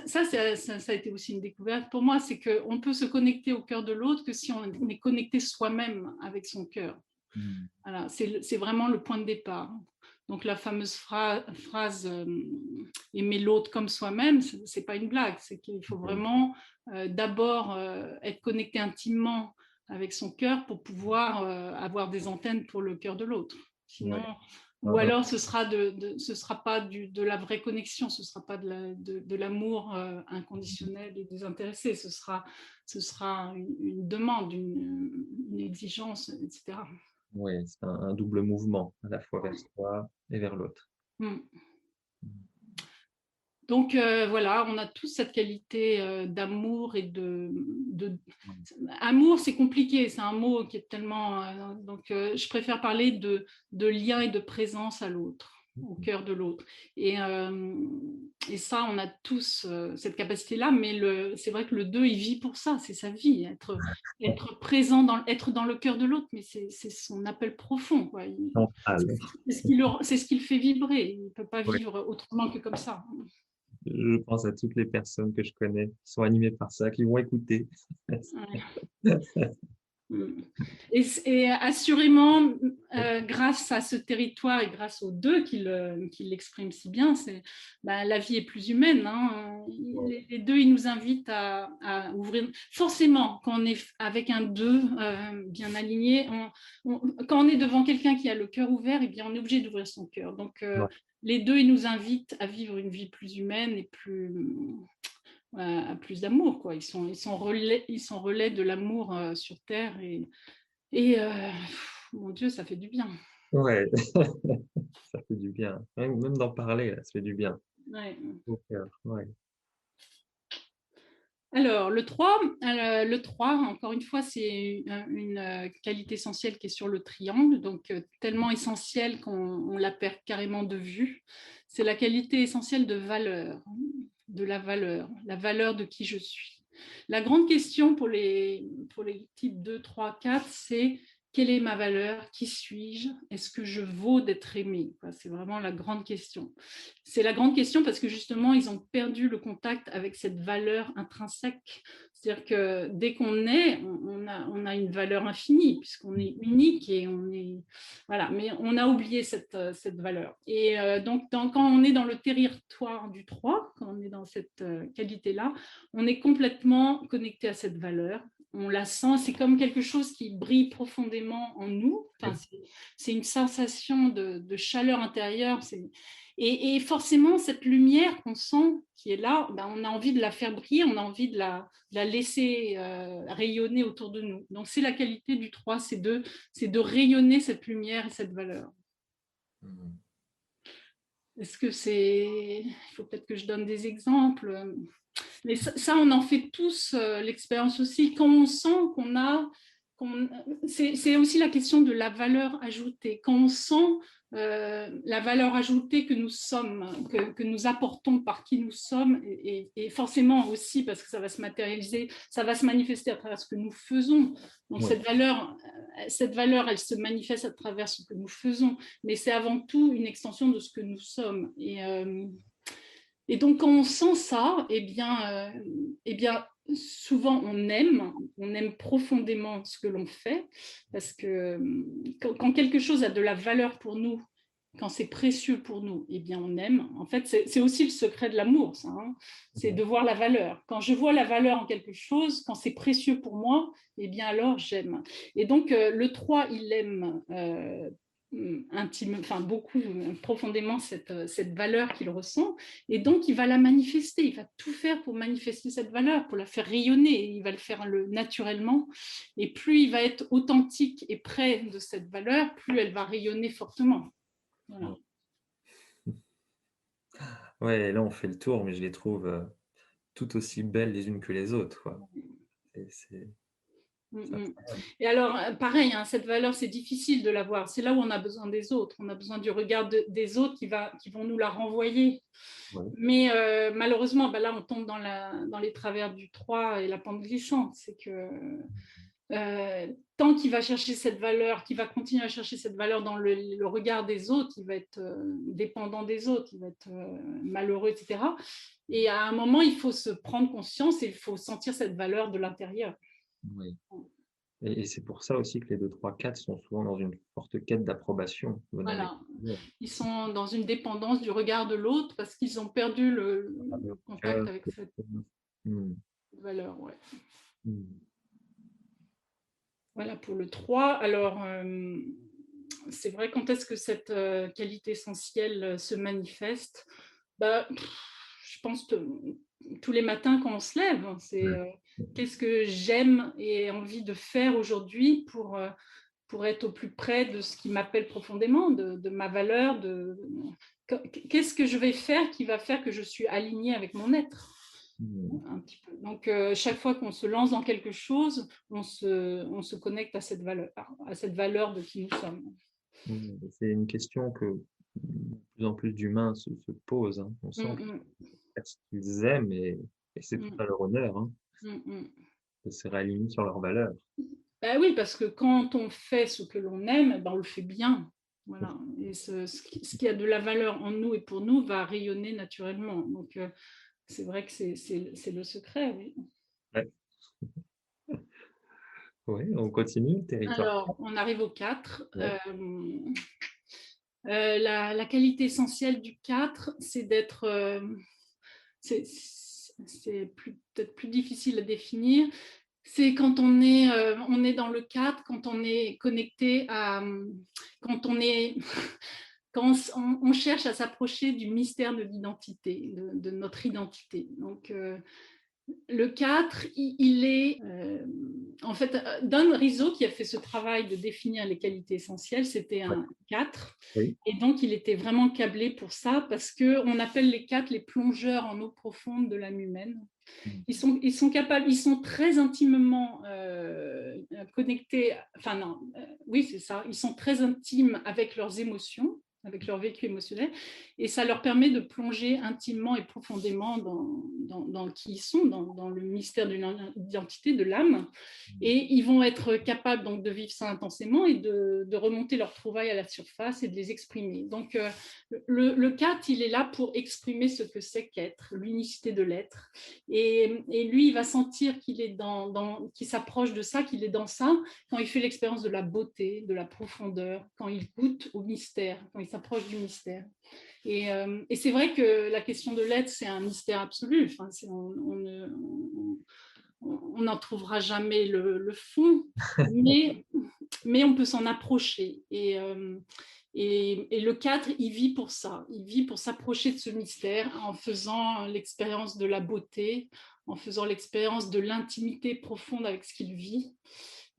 ça a été aussi une découverte pour moi, c'est qu'on peut se connecter au cœur de l'autre que si on est connecté soi-même avec son cœur. Mmh. Voilà, c'est vraiment le point de départ. Donc la fameuse phrase aimer l'autre comme soi-même, c'est pas une blague, c'est qu'il faut vraiment d'abord être connecté intimement avec son cœur pour pouvoir avoir des antennes pour le cœur de l'autre. Sinon, Ouais. ou alors ce sera pas de la vraie connexion, ce sera pas de l'amour inconditionnel et désintéressé, ce sera une demande, une exigence, etc. Oui, c'est un double mouvement, à la fois vers soi et vers l'autre. Mm. Mmh. Donc voilà, on a tous cette qualité d'amour et Amour, c'est compliqué, c'est un mot qui est tellement... donc je préfère parler de lien et de présence à l'autre, au cœur de l'autre. Et ça, on a tous cette capacité-là, mais c'est vrai que le 2, il vit pour ça, c'est sa vie, être présent, être dans le cœur de l'autre, mais c'est son appel profond, quoi. Central. C'est ce qui le fait vibrer, il ne peut pas Ouais. vivre autrement que comme ça. Je pense à toutes les personnes que je connais qui sont animées par ça, qui vont écouter. Ouais. Et assurément, grâce à ce territoire et grâce aux deux qui l'expriment si bien, la vie est plus humaine. Hein. Les deux, ils nous invitent à ouvrir. Forcément, quand on est avec un deux bien aligné, quand on est devant quelqu'un qui a le cœur ouvert, eh bien, on est obligé d'ouvrir son cœur. Donc, Ouais. les deux, ils nous invitent à vivre une vie plus humaine et à plus d'amour, quoi. Ils sont relais de l'amour sur Terre et mon Dieu, ça fait du bien. Ouais, ça fait du bien. Même d'en parler, là, ça fait du bien Ouais. au cœur. Ouais. Alors, le 3, encore une fois, c'est une qualité essentielle qui est sur le triangle, donc tellement essentielle qu'on la perd carrément de vue. C'est la qualité essentielle de valeur, de la valeur de qui je suis. La grande question pour les types 2, 3, 4, c'est quelle est ma valeur? Qui suis-je? Est-ce que je vaux d'être aimé? C'est vraiment la grande question. C'est la grande question parce que justement, ils ont perdu le contact avec cette valeur intrinsèque. C'est-à-dire que dès qu'on est, on a une valeur infinie puisqu'on est unique et on est... Voilà, mais on a oublié cette valeur. Et donc, quand on est dans le territoire du 3, quand on est dans cette qualité-là, on est complètement connecté à cette valeur. On la sent, c'est comme quelque chose qui brille profondément en nous. Enfin, c'est une sensation de chaleur intérieure. Et forcément, cette lumière qu'on sent qui est là, ben, on a envie de la faire briller, on a envie de la laisser rayonner autour de nous. Donc, c'est la qualité du 3, c'est de rayonner cette lumière et cette valeur. Mmh. Est-ce que c'est... Il faut peut-être que je donne des exemples. Mais ça, on en fait tous l'expérience aussi. Quand on sent qu'on a... c'est aussi la question de la valeur ajoutée. Quand on sent la valeur ajoutée que nous sommes, que nous apportons par qui nous sommes, et forcément aussi parce que ça va se matérialiser, ça va se manifester à travers ce que nous faisons. Donc Ouais. cette valeur, elle se manifeste à travers ce que nous faisons, mais c'est avant tout une extension de ce que nous sommes. Et donc, quand on sent ça, eh bien, souvent on aime profondément ce que l'on fait, parce que quand quelque chose a de la valeur pour nous, quand c'est précieux pour nous, eh bien on aime. En fait, c'est aussi le secret de l'amour, ça, hein. C'est de voir la valeur. Quand je vois la valeur en quelque chose, quand c'est précieux pour moi, eh bien alors j'aime. Et donc le 3, il aime intime, enfin beaucoup, profondément cette valeur qu'il ressent. Et donc il va la manifester, il va tout faire pour manifester cette valeur, pour la faire rayonner. Il va le faire naturellement. Et plus il va être authentique et près de cette valeur, plus elle va rayonner fortement. Voilà. Ouais, là, on fait le tour, mais je les trouve tout aussi belles les unes que les autres, quoi. C'est incroyable. Et alors, pareil, hein, cette valeur, c'est difficile de l'avoir. C'est là où on a besoin des autres. On a besoin du regard des autres qui vont nous la renvoyer. Ouais. Mais malheureusement, bah là, on tombe dans les travers du 3 et la pente glissante. C'est que tant qu'il va chercher cette valeur, qu'il va continuer à chercher cette valeur dans le regard des autres, il va être dépendant des autres, il va être malheureux, etc. Et à un moment, il faut se prendre conscience et il faut sentir cette valeur de l'intérieur. Oui. Et c'est pour ça aussi que les 2, 3, 4 sont souvent dans une forte quête d'approbation venant de Voilà. l'extérieur. Ils sont dans une dépendance du regard de l'autre parce qu'ils ont perdu le contact Cœur, avec cette mmh, valeur. Ouais. mmh, Voilà pour le 3. Alors, c'est vrai, quand est-ce que cette qualité essentielle se manifeste? Bah, je pense que tous les matins quand on se lève, hein, c'est mmh, qu'est-ce que j'aime et envie de faire aujourd'hui pour être au plus près de ce qui m'appelle profondément, de ma valeur, qu'est-ce que je vais faire qui va faire que je suis alignée avec mon être mmh, un petit peu. Donc, chaque fois qu'on se lance dans quelque chose, on se connecte à cette valeur de qui nous sommes. mmh. C'est une question que de plus en plus d'humains se posent, hein. On sent Mm, qu'ils mm, font ce qu'ils aiment et c'est tout mm, à leur honneur, hein, mm, mm. de se réaligner sur leurs valeurs. Ben oui, parce que quand on fait ce que l'on aime, ben on le fait bien. Voilà. Et ce qui a de la valeur en nous et pour nous va rayonner naturellement. Donc, c'est vrai que c'est le secret, oui. Ouais. Oui, on continue, territoire Alors, 4. on arrive au 4. Ouais, La qualité essentielle du 4, c'est d'être. C'est peut-être plus difficile à définir. C'est quand on est dans le 4, quand on est connecté à. Quand on est. Quand on cherche à s'approcher du mystère de l'identité, de notre identité. Donc, le 4, il est en fait Don Rizzo qui a fait ce travail de définir les qualités essentielles, c'était ouais, un 4 oui. et donc il était vraiment câblé pour ça parce qu'on appelle les 4 les plongeurs en eau profonde de l'âme humaine. Mmh, Ils sont capables, ils sont très intimement connectés, enfin non, oui c'est ça, ils sont très intimes avec leurs émotions, avec leur vécu émotionnel, et ça leur permet de plonger intimement et profondément dans qui ils sont, dans le mystère d'une identité, de l'âme, mmh, et ils vont être capables donc de vivre ça intensément et de remonter leurs trouvailles à la surface et de les exprimer. Donc le 4, il est là pour exprimer ce que c'est qu'être, l'unicité de l'être. Et lui, il va sentir qu'il est qu'il s'approche de ça, qu'il est dans ça, quand il fait l'expérience de la beauté, de la profondeur, quand il goûte au mystère, quand il s'approche du mystère. Et c'est vrai que la question de l'être, c'est un mystère absolu. Enfin, on n'en trouvera jamais le fond, mais on peut s'en approcher. Et le 4, il vit pour ça. Il vit pour s'approcher de ce mystère en faisant l'expérience de la beauté, en faisant l'expérience de l'intimité profonde avec ce qu'il vit.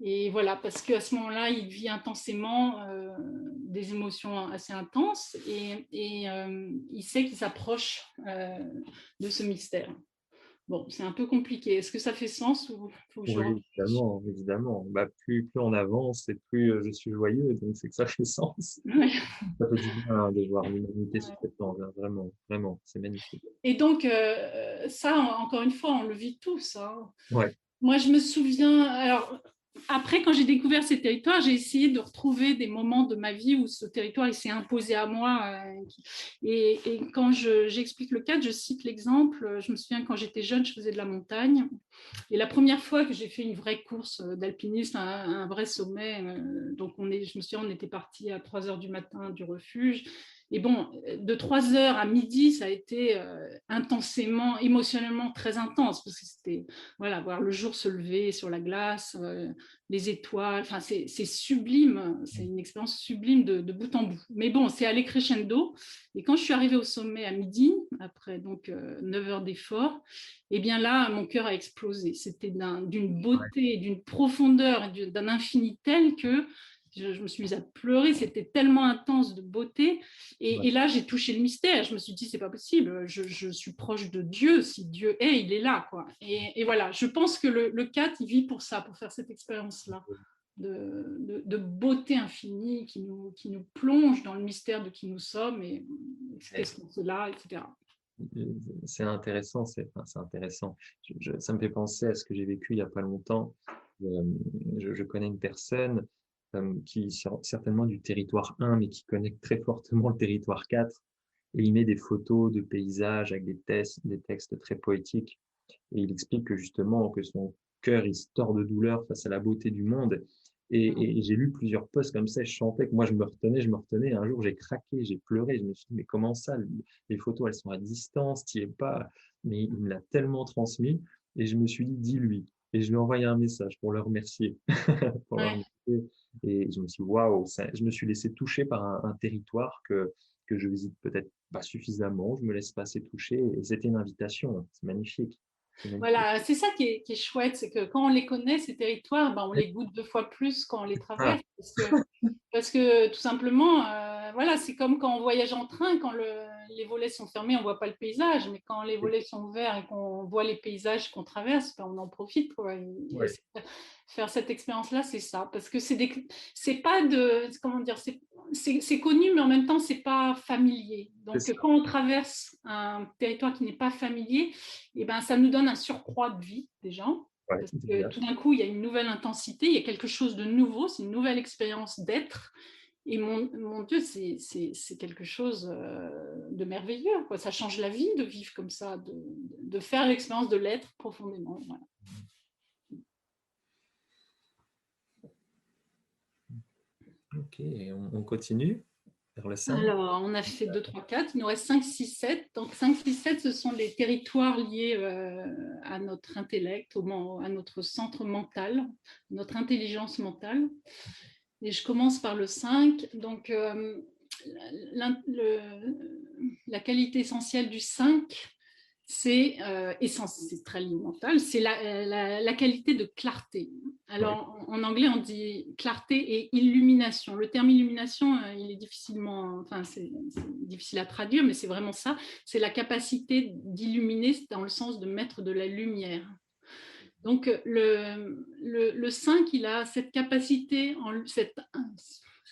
Et voilà, parce qu'à ce moment-là, il vit intensément des émotions assez intenses et il sait qu'il s'approche de ce mystère. Bon, c'est un peu compliqué. Est-ce que ça fait sens ou faut que je oui, évidemment, évidemment. Bah, plus on avance et plus, je suis joyeux, donc c'est que ça fait sens. Ouais. Ça fait du bien, hein, de voir l'humanité sous cette forme, hein, vraiment, vraiment, c'est magnifique. Et donc, ça, encore une fois, on le vit tous, hein. Ouais, Moi, je me souviens, alors, après, quand j'ai découvert ces territoires, j'ai essayé de retrouver des moments de ma vie où ce territoire il s'est imposé à moi. Et quand j'explique le cadre, je cite l'exemple. Je me souviens quand j'étais jeune, je faisais de la montagne. Et la première fois que j'ai fait une vraie course d'alpinisme, un vrai sommet, donc je me souviens, on était parti à 3 heures du matin du refuge. Et bon, de 3 heures à midi, ça a été intensément, émotionnellement très intense, parce que c'était, voilà, voir le jour se lever sur la glace, les étoiles, enfin, c'est sublime, c'est une expérience sublime de bout en bout. Mais bon, c'est allé crescendo. Et quand je suis arrivée au sommet à midi, après donc 9 heures d'effort, et bien là, mon cœur a explosé. C'était d'une Ouais. beauté, d'une profondeur, d'un infini tel que je me suis mise à pleurer. C'était tellement intense de beauté. Ouais. Et là, j'ai touché le mystère. Je me suis dit, c'est pas possible. Je suis proche de Dieu. Si Dieu est, il est là, quoi. Et voilà, je pense que le 4, il vit pour ça, pour faire cette expérience-là de beauté infinie qui nous plonge dans le mystère de qui nous sommes et qu'est-ce qu'on fait là, etc. C'est intéressant, enfin, c'est intéressant. Ça me fait penser à ce que j'ai vécu il y a pas longtemps. Euh, je connais une personne qui sort certainement du territoire 1, mais qui connecte très fortement le territoire 4. Et il met des photos de paysages avec des textes très poétiques. Et il explique que justement, que son cœur, il se tord de douleur face à la beauté du monde. Et j'ai lu plusieurs posts comme ça, je chantais que moi, je me retenais. Et un jour, j'ai craqué, j'ai pleuré. Je me suis dit, mais comment ça? Les photos, elles sont à distance, tu es pas. Mais il me l'a tellement transmis. Et je me suis dit, dis-lui. Et je lui ai envoyé un message pour le remercier. Pour le Ouais. remercier. Et je me suis dit, waouh, je me suis laissé toucher par un territoire que je visite peut-être pas suffisamment. Je me laisse pas assez toucher. Et c'était une invitation. C'est magnifique. C'est magnifique. Voilà, c'est ça qui est chouette, c'est que quand on les connaît, ces territoires, ben, on les goûte 2 fois plus quand on les Ah, traverse. Parce que tout simplement, voilà, c'est comme quand on voyage en train, quand les volets sont fermés, on ne voit pas le paysage, mais quand les volets sont ouverts et qu'on voit les paysages qu'on traverse, ben, on en profite, quoi. Et ouais. faire cette expérience-là, c'est ça. Parce que c'est pas de, comment dire, c'est connu, mais en même temps, c'est pas familier. C'est Donc, ça. quand on traverse un territoire qui n'est pas familier, et ben, ça nous donne un surcroît de vie, déjà. Ouais, Parce que déjà. tout d'un coup, il y a une nouvelle intensité, il y a quelque chose de nouveau, c'est une nouvelle expérience d'être. Et mon Dieu, c'est quelque chose de merveilleux, quoi. Ça change la vie de vivre comme ça, de faire l'expérience de l'être profondément. Voilà. Ok, et on continue vers le 5. Alors, on a fait 2, 3, 4. Il nous reste 5, 6, 7. Donc, 5, 6, 7, ce sont les territoires liés à notre intellect, à notre centre mental, notre intelligence mentale. Et je commence par le 5. Donc, la qualité essentielle du 5, c'est très lié au mental, c'est la qualité de clarté. Ouais. Alors, en anglais, on dit clarté et illumination. Le terme illumination, il est c'est difficile à traduire, mais c'est vraiment ça. C'est la capacité d'illuminer dans le sens de mettre de la lumière. Donc, le 5, il a cette capacité,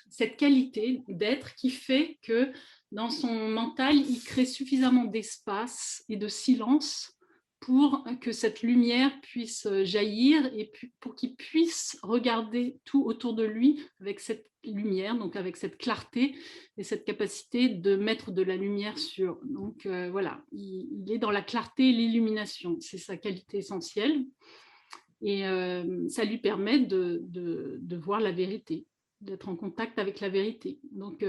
cette qualité d'être qui fait que dans son mental, il crée suffisamment d'espace et de silence pour que cette lumière puisse jaillir et pour qu'il puisse regarder tout autour de lui avec cette lumière, donc avec cette clarté et cette capacité de mettre de la lumière sur. Donc voilà, il est dans la clarté et l'illumination, c'est sa qualité essentielle. Et ça lui permet de voir la vérité, d'être en contact avec la vérité. Donc,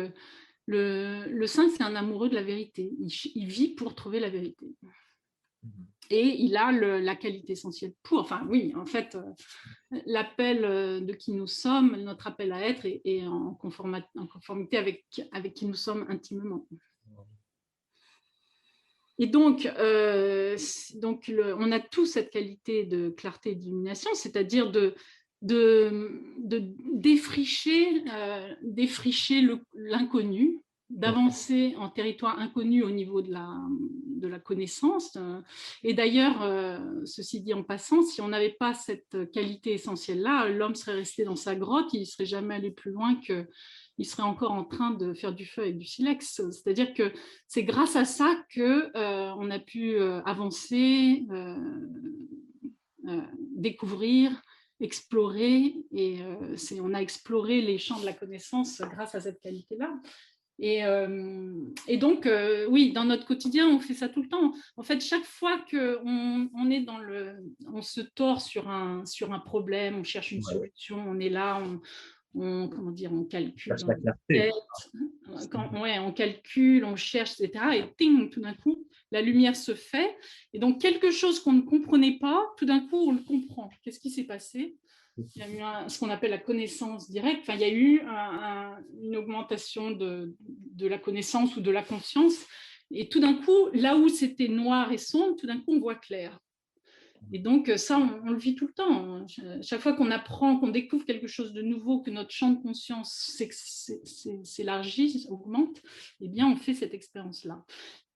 le saint, c'est un amoureux de la vérité. Il vit pour trouver la vérité. Mhm. Et il a la qualité essentielle pour. Enfin, oui, en fait, l'appel de qui nous sommes, notre appel à être est en conformité avec qui nous sommes intimement. Et donc, on a tous cette qualité de clarté et d'illumination, c'est-à-dire de défricher l'inconnu, d'avancer en territoire inconnu au niveau de la connaissance. Et d'ailleurs, ceci dit en passant, si on n'avait pas cette qualité essentielle-là, l'homme serait resté dans sa grotte, il ne serait jamais allé plus loin qu'il serait encore en train de faire du feu avec du silex. C'est-à-dire que c'est grâce à ça qu'on a pu avancer, découvrir exploré, et on a exploré les champs de la connaissance grâce à cette qualité-là. Et donc, oui, dans notre quotidien, on fait ça tout le temps. En fait, chaque fois qu'on est on se tord sur un problème, on cherche une Ouais. solution, on est là, comment dire, on calcule Cherche dans la notre clarté. tête, ouais, on calcule, on cherche, etc. Et ting, tout d'un coup, la lumière se fait. Et donc, quelque chose qu'on ne comprenait pas, tout d'un coup, on le comprend. Qu'est-ce qui s'est passé? Il y a eu ce qu'on appelle la connaissance directe. Enfin, il y a eu une augmentation de la connaissance ou de la conscience. Et tout d'un coup, là où c'était noir et sombre, tout d'un coup, on voit clair. Et donc, ça, on le vit tout le temps. Chaque fois qu'on apprend, qu'on découvre quelque chose de nouveau, que notre champ de conscience s'élargit, augmente, eh bien, on fait cette expérience-là.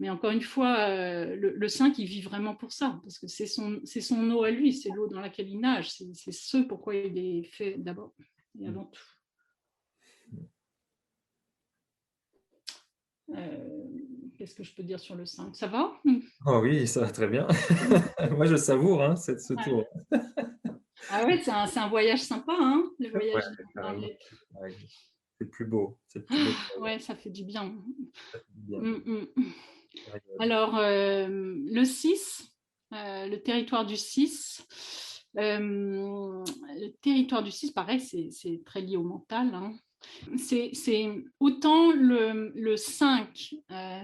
Mais encore une fois, le 5, il vit vraiment pour ça, parce que c'est son eau à lui, c'est l'eau dans laquelle il nage, c'est ce pourquoi il est fait d'abord et avant tout. Qu'est-ce que je peux dire sur le 5? Ça va? Oh oui, ça va très bien. Moi, je savoure ce tour. Ah ouais, c'est un voyage sympa, hein, le Ouais, voyage dans carrément. les... Ouais. C'est le plus beau. C'est le plus beau. Ouais, ça fait du bien. Ça fait du bien. Mm, mm. Je rigole. Alors, le 6, le territoire du 6. Le territoire du 6, pareil, c'est très lié au mental, hein. C'est autant le 5,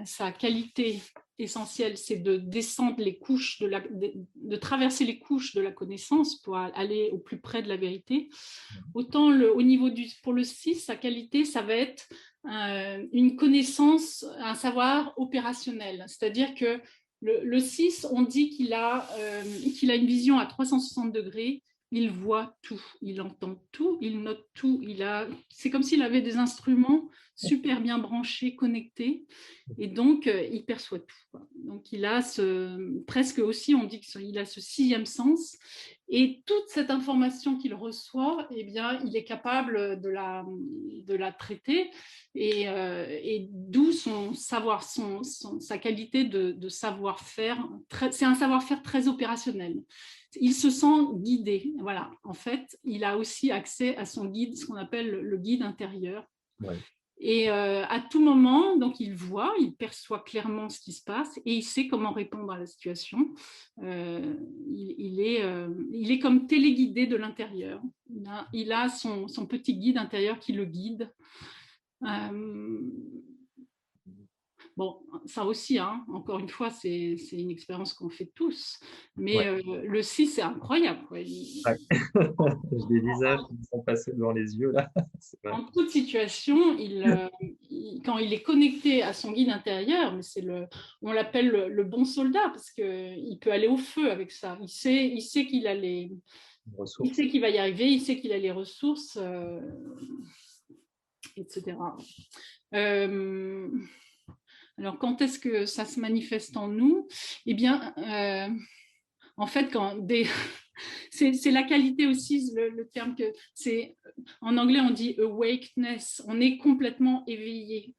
sa qualité essentielle, c'est de descendre les couches, de traverser les couches de la connaissance pour aller au plus près de la vérité. Autant au niveau pour le 6, sa qualité, ça va être une connaissance, un savoir opérationnel. C'est-à-dire que le 6, on dit qu'il a une vision à 360 degrés. Il voit tout, il entend tout, il note tout. C'est comme s'il avait des instruments super bien branchés, connectés. Et donc, il perçoit tout, quoi. Donc, il a presque aussi, on dit qu'il a ce sixième sens. Et toute cette information qu'il reçoit, eh bien, il est capable de la traiter. Et d'où son savoir, sa qualité de savoir-faire. C'est un savoir-faire très opérationnel. Il se sent guidé. Voilà. En fait, il a aussi accès à son guide, ce qu'on appelle le guide intérieur. Ouais. Et à tout moment, donc il voit, il perçoit clairement ce qui se passe et il sait comment répondre à la situation. Il est comme téléguidé de l'intérieur. Il a son petit guide intérieur qui le guide. Bon, ça aussi, hein, encore une fois, c'est une expérience qu'on fait tous. Mais Ouais. le 6, c'est incroyable, quoi. Ouais. J'ai des visages qui me sont passés devant les yeux là. C'est vrai. En toute situation, quand il est connecté à son guide intérieur, mais on l'appelle le bon soldat parce qu'il peut aller au feu avec ça. Il sait qu'il a il Ressources. sait qu'il va y arriver, il sait qu'il a les ressources, etc. Alors, quand est-ce que ça se manifeste en nous? Eh bien, en fait, c'est la qualité aussi, le terme que c'est en anglais on dit awakeness, on est complètement éveillé,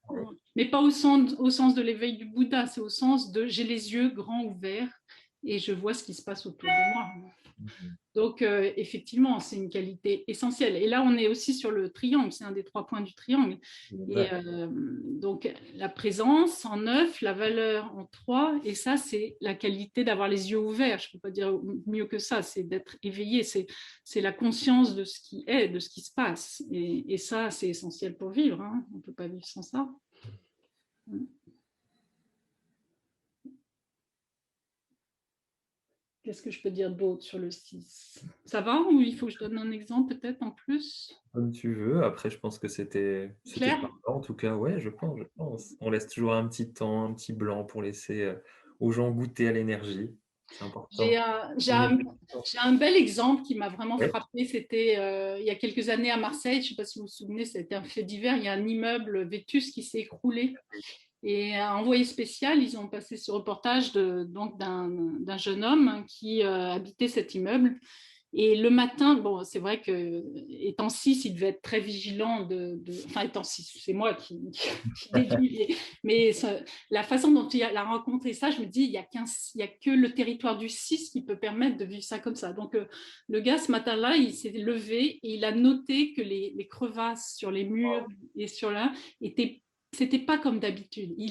mais pas au sens de l'éveil du Bouddha, c'est au sens de j'ai les yeux grands ouverts et je vois ce qui se passe autour de moi. Donc, effectivement, c'est une qualité essentielle. Et là, on est aussi sur le triangle, c'est un des 3 points du triangle. Et donc, la présence en 9, la valeur en 3, et ça, c'est la qualité d'avoir les yeux ouverts. Je ne peux pas dire mieux que ça, c'est d'être éveillé, c'est la conscience de ce qui est, de ce qui se passe. Et ça, c'est essentiel pour vivre, hein. On ne peut pas vivre sans ça. Qu'est-ce que je peux dire d'autre sur le 6? Ça va ou il faut que je donne un exemple peut-être en plus? Comme tu veux. Après, je pense que c'était Claire? parlant. En tout cas, ouais, je pense. On laisse toujours un petit temps, un petit blanc pour laisser aux gens goûter à l'énergie. C'est J'ai important. un bel exemple qui m'a vraiment Ouais. frappé. C'était il y a quelques années à Marseille. Je ne sais pas si vous vous souvenez, c'était un fait divers. Il y a un immeuble vétus qui s'est écroulé. Et à Envoyé spécial, ils ont passé ce reportage d'un jeune homme qui habitait cet immeuble. Et le matin, bon, c'est vrai que étant 6, il devait être très vigilant enfin, étant 6, c'est moi qui déduis, mais la façon dont il a rencontré ça, je me dis, il n'y a que le territoire du 6 qui peut permettre de vivre ça comme ça. Donc, le gars, ce matin-là, il s'est levé et il a noté que les crevasses sur les murs et sur là étaient c'était pas comme d'habitude. Il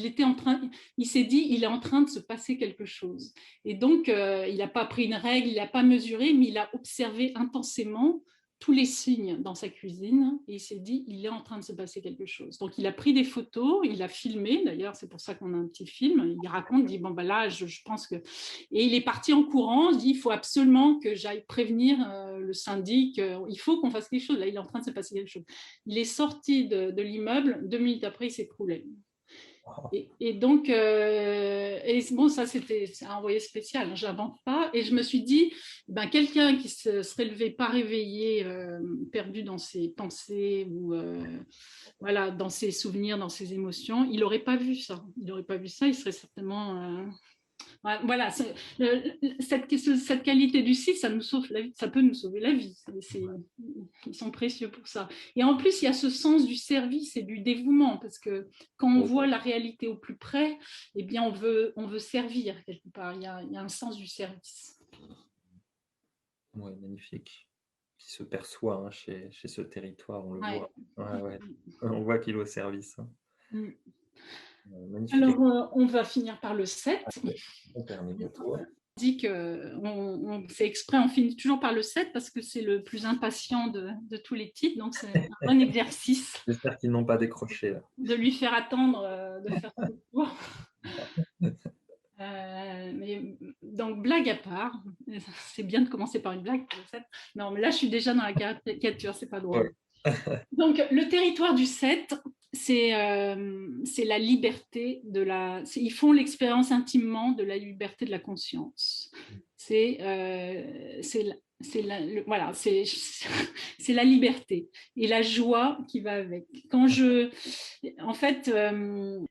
s'est dit, il est en train de se passer quelque chose. Et donc, il n'a pas pris une règle, il n'a pas mesuré, mais il a observé intensément tous les signes dans sa cuisine et il s'est dit, il est en train de se passer quelque chose. Donc, il a pris des photos, il a filmé, d'ailleurs, c'est pour ça qu'on a un petit film. Il raconte, il dit, bon, ben là, je pense que... Et il est parti en courant, il dit, il faut absolument que j'aille prévenir le syndic, il faut qu'on fasse quelque chose. Là, il est en train de se passer quelque chose. Il est sorti de l'immeuble, 2 minutes après, il s'écroulait. Et donc, bon, ça c'est un envoyé spécial, hein, je l'invente pas. Et je me suis dit, ben, quelqu'un qui se serait levé pas réveillé, perdu dans ses pensées ou voilà, dans ses souvenirs, dans ses émotions, il n'aurait pas vu ça. Il n'aurait pas vu ça, il serait certainement voilà, cette qualité du site, ça nous sauve la vie, ça peut nous sauver la vie. Ils sont précieux pour ça. Et en plus, il y a ce sens du service et du dévouement, parce que quand on voit la réalité au plus près, eh bien, on veut servir quelque part. Il y a un sens du service. Oui, magnifique. Qui se perçoit, hein, chez ce territoire, on le voit. Ouais. On voit qu'il est au service. Hein. Magnifique. Alors, on va finir par le 7. On termine le tour. On dit qu'on fait exprès, on finit toujours par le 7 parce que c'est le plus impatient de tous les titres, donc c'est un bon exercice. J'espère qu'ils n'ont pas décroché. Là. De lui faire attendre de faire tout le tour. Mais, donc, blague à part, c'est bien de commencer par une blague pour le 7. Non, mais là, je suis déjà dans la caricature, c'est pas drôle. Ouais. Donc, le territoire du 7, c'est la liberté de la... Ils font l'expérience intimement de la liberté de la conscience. C'est voilà, c'est la liberté et la joie qui va avec. En fait,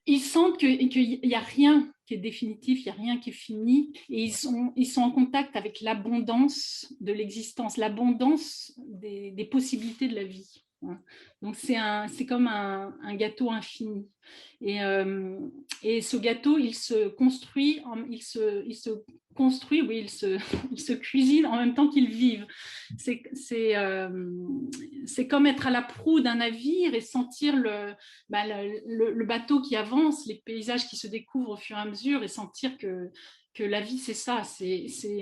ils sentent qu'il n'y a rien qui est définitif, il n'y a rien qui est fini, et ils sont en contact avec l'abondance de l'existence, l'abondance des possibilités de la vie. Donc c'est comme un gâteau infini. Et ce gâteau, il se construit, il se cuisine en même temps qu'il vive. C'est comme être à la proue d'un navire et sentir le bateau qui avance, les paysages qui se découvrent au fur et à mesure et sentir que la vie, c'est ça, c'est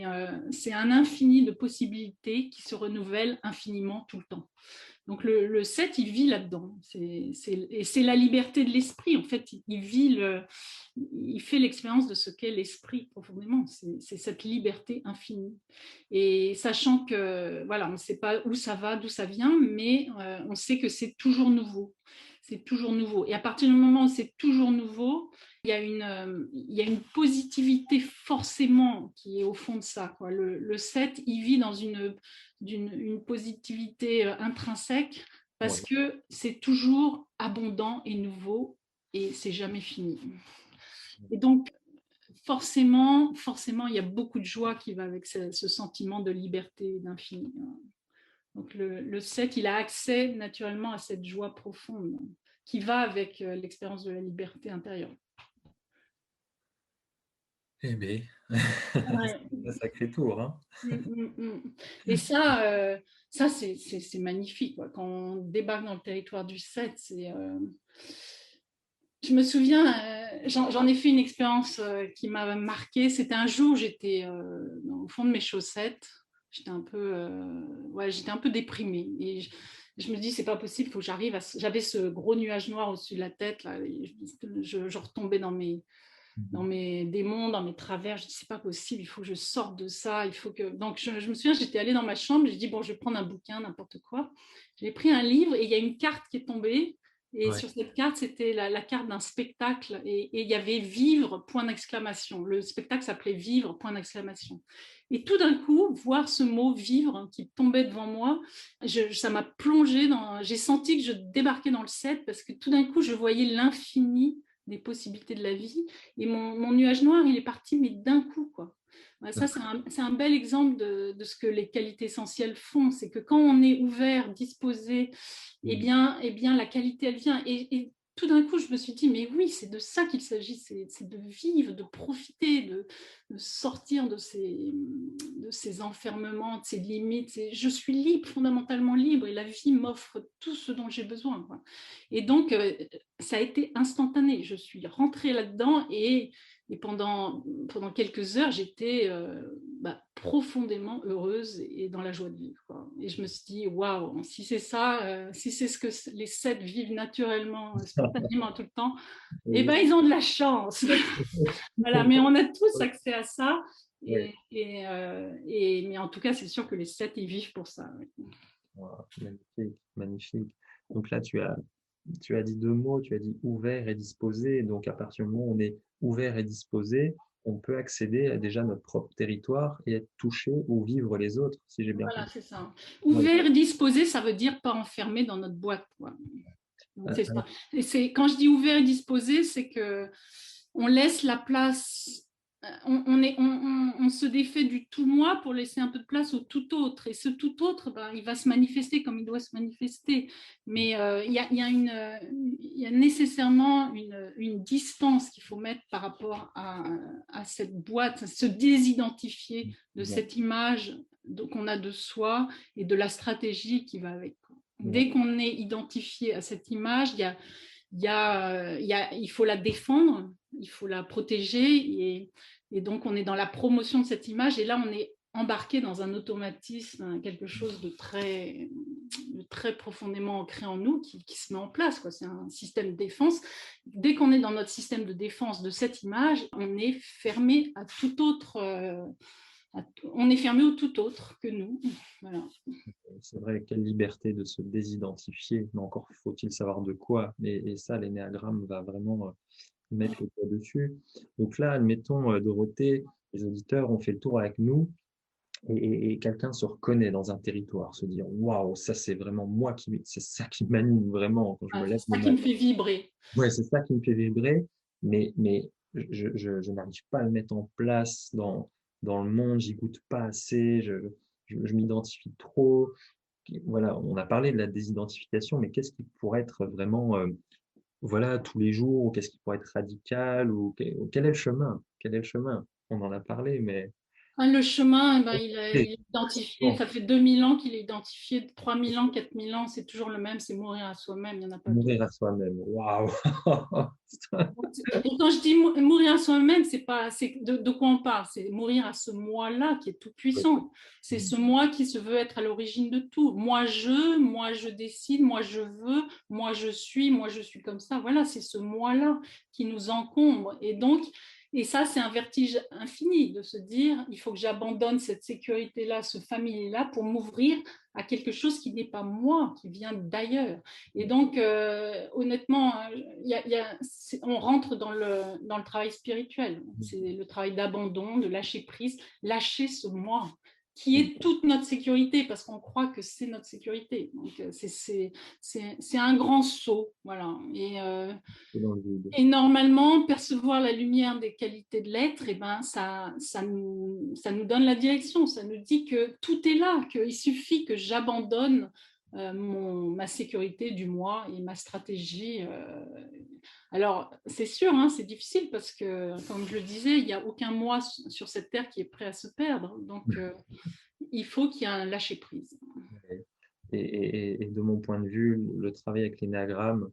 un infini de possibilités qui se renouvellent infiniment tout le temps. Donc le 7, il vit là-dedans. Et c'est la liberté de l'esprit. En fait, il fait l'expérience de ce qu'est l'esprit profondément. C'est cette liberté infinie. Et sachant que, voilà, on ne sait pas où ça va, d'où ça vient, mais on sait que c'est toujours nouveau. C'est toujours nouveau. Et à partir du moment où c'est toujours nouveau, il y a une positivité forcément qui est au fond de ça. Quoi. Le 7, il vit dans une positivité intrinsèque parce que c'est toujours abondant et nouveau et c'est jamais fini. Et donc, forcément, il y a beaucoup de joie qui va avec ce sentiment de liberté et d'infini. Donc, le 7, il a accès naturellement à cette joie profonde qui va avec l'expérience de la liberté intérieure. Eh bien, c'est un sacré tour. Hein. Et ça c'est magnifique. Quoi. Quand on débarque dans le territoire du 7, je me souviens, j'en ai fait une expérience qui m'a marquée. C'était un jour, j'étais au fond de mes chaussettes. J'étais un peu déprimée. Et je me dis, c'est pas possible, il faut que j'arrive à... J'avais ce gros nuage noir au-dessus de la tête. Là, et je retombais dans mes démons, dans mes travers. Je dis, c'est pas possible, il faut que je sorte de ça. Donc, je me souviens, j'étais allée dans ma chambre, j'ai dit, bon, je vais prendre un bouquin, n'importe quoi. J'ai pris un livre et il y a une carte qui est tombée. Et sur cette carte, c'était la carte d'un spectacle. Et il y avait Vivre, point d'exclamation. Le spectacle s'appelait Vivre, point d'exclamation. Et tout d'un coup, voir ce mot vivre qui tombait devant moi, ça m'a plongée dans... J'ai senti que je débarquais dans le 7 parce que tout d'un coup, je voyais l'infini des possibilités de la vie. Et mon nuage noir, il est parti, mais d'un coup, quoi. Ouais, ça, c'est un bel exemple de ce que les qualités essentielles font. C'est que quand on est ouvert, disposé, eh bien, la qualité, elle vient. Et tout d'un coup, je me suis dit, mais oui, c'est de ça qu'il s'agit, c'est de vivre, de profiter, de sortir de ces enfermements, de ces limites. Je suis libre, fondamentalement libre, et la vie m'offre tout ce dont j'ai besoin, quoi. Et donc, ça a été instantané. Je suis rentrée là-dedans et pendant quelques heures, j'étais profondément heureuse et dans la joie de vivre, quoi. Et je me suis dit, waouh, si c'est ça, si c'est ce que les 7 vivent naturellement, spontanément tout le temps, eh ben, ils ont de la chance. Voilà, mais on a tous accès à ça. Oui. Mais en tout cas, c'est sûr que les 7 ils vivent pour ça. Ouais. Wow, magnifique, magnifique. Donc là, tu as dit deux mots, tu as dit ouvert et disposé. Donc à partir du moment où on est ouvert et disposé, on peut accéder à déjà notre propre territoire et être touché ou vivre les autres, si j'ai bien Voilà, compris. c'est ça. Oui. Ouvert et disposé, ça veut dire pas enfermé dans notre boîte, quoi. Donc, c'est ça. Et quand je dis ouvert et disposé, c'est que on laisse la place, on se défait du tout moi pour laisser un peu de place au tout autre. Et ce tout autre, ben, il va se manifester comme il doit se manifester. Mais il y a nécessairement une distance qu'il faut mettre par rapport à cette boîte, se désidentifier de Bien. cette image qu'on a de soi et de la stratégie qui va avec. Ouais. Dès qu'on est identifié à cette image, il faut la défendre, il faut la protéger, et donc on est dans la promotion de cette image, et là on est embarqué dans un automatisme, quelque chose de très profondément ancré en nous qui se met en place, quoi. C'est un système de défense. Dès qu'on est dans notre système de défense de cette image, on est fermé à tout autre, on est fermé au tout autre que nous. Voilà. C'est vrai, quelle liberté de se désidentifier, mais encore faut-il savoir de quoi. Et ça, l'énéagramme va vraiment mettre le doigt dessus. Donc là, admettons, Dorothée, les auditeurs ont fait le tour avec nous et quelqu'un se reconnaît dans un territoire, se dire waouh, ça c'est vraiment moi c'est ça qui m'anime vraiment quand je me lève C'est le ça qui me matin. fait vibrer. Ouais, c'est ça qui me fait vibrer, mais je n'arrive pas à le mettre en place dans le monde, j'y goûte pas assez, je m'identifie trop. Voilà, on a parlé de la désidentification, mais qu'est-ce qui pourrait être vraiment, voilà, tous les jours, ou qu'est-ce qui pourrait être radical, ou quel est le chemin? Quel est le chemin? On en a parlé, mais Le chemin, ben, il est identifié, bon, ça fait 2000 ans qu'il est identifié, 3000 ans, 4000 ans, c'est toujours le même, c'est mourir à soi-même, il n'y en a pas d'autre. mourir à soi-même. Waouh! Et quand je dis mourir à soi-même, c'est pas, c'est de quoi on parle? C'est mourir à ce moi-là qui est tout puissant. C'est ce moi qui se veut être à l'origine de tout. Moi je décide, moi je suis comme ça. Voilà, c'est ce moi-là qui nous encombre. Et donc, et ça, c'est un vertige infini de se dire, il faut que j'abandonne cette sécurité-là, ce familier-là, pour m'ouvrir à quelque chose qui n'est pas moi, qui vient d'ailleurs. Et donc, honnêtement, on rentre dans le travail spirituel. C'est le travail d'abandon, de lâcher prise, lâcher ce moi qui est toute notre sécurité, parce qu'on croit que c'est notre sécurité. Donc, c'est un grand saut. Voilà. Dans le vide. Et normalement, percevoir la lumière des qualités de l'être, eh ben, ça nous donne la direction, ça nous dit que tout est là, qu'il suffit que j'abandonne ma sécurité du moi et ma stratégie. Alors, c'est sûr, hein, c'est difficile parce que, comme je le disais, il n'y a aucun moi sur cette terre qui est prêt à se perdre. Donc, il faut qu'il y ait un lâcher-prise. Et de mon point de vue, le travail avec l'énéagramme,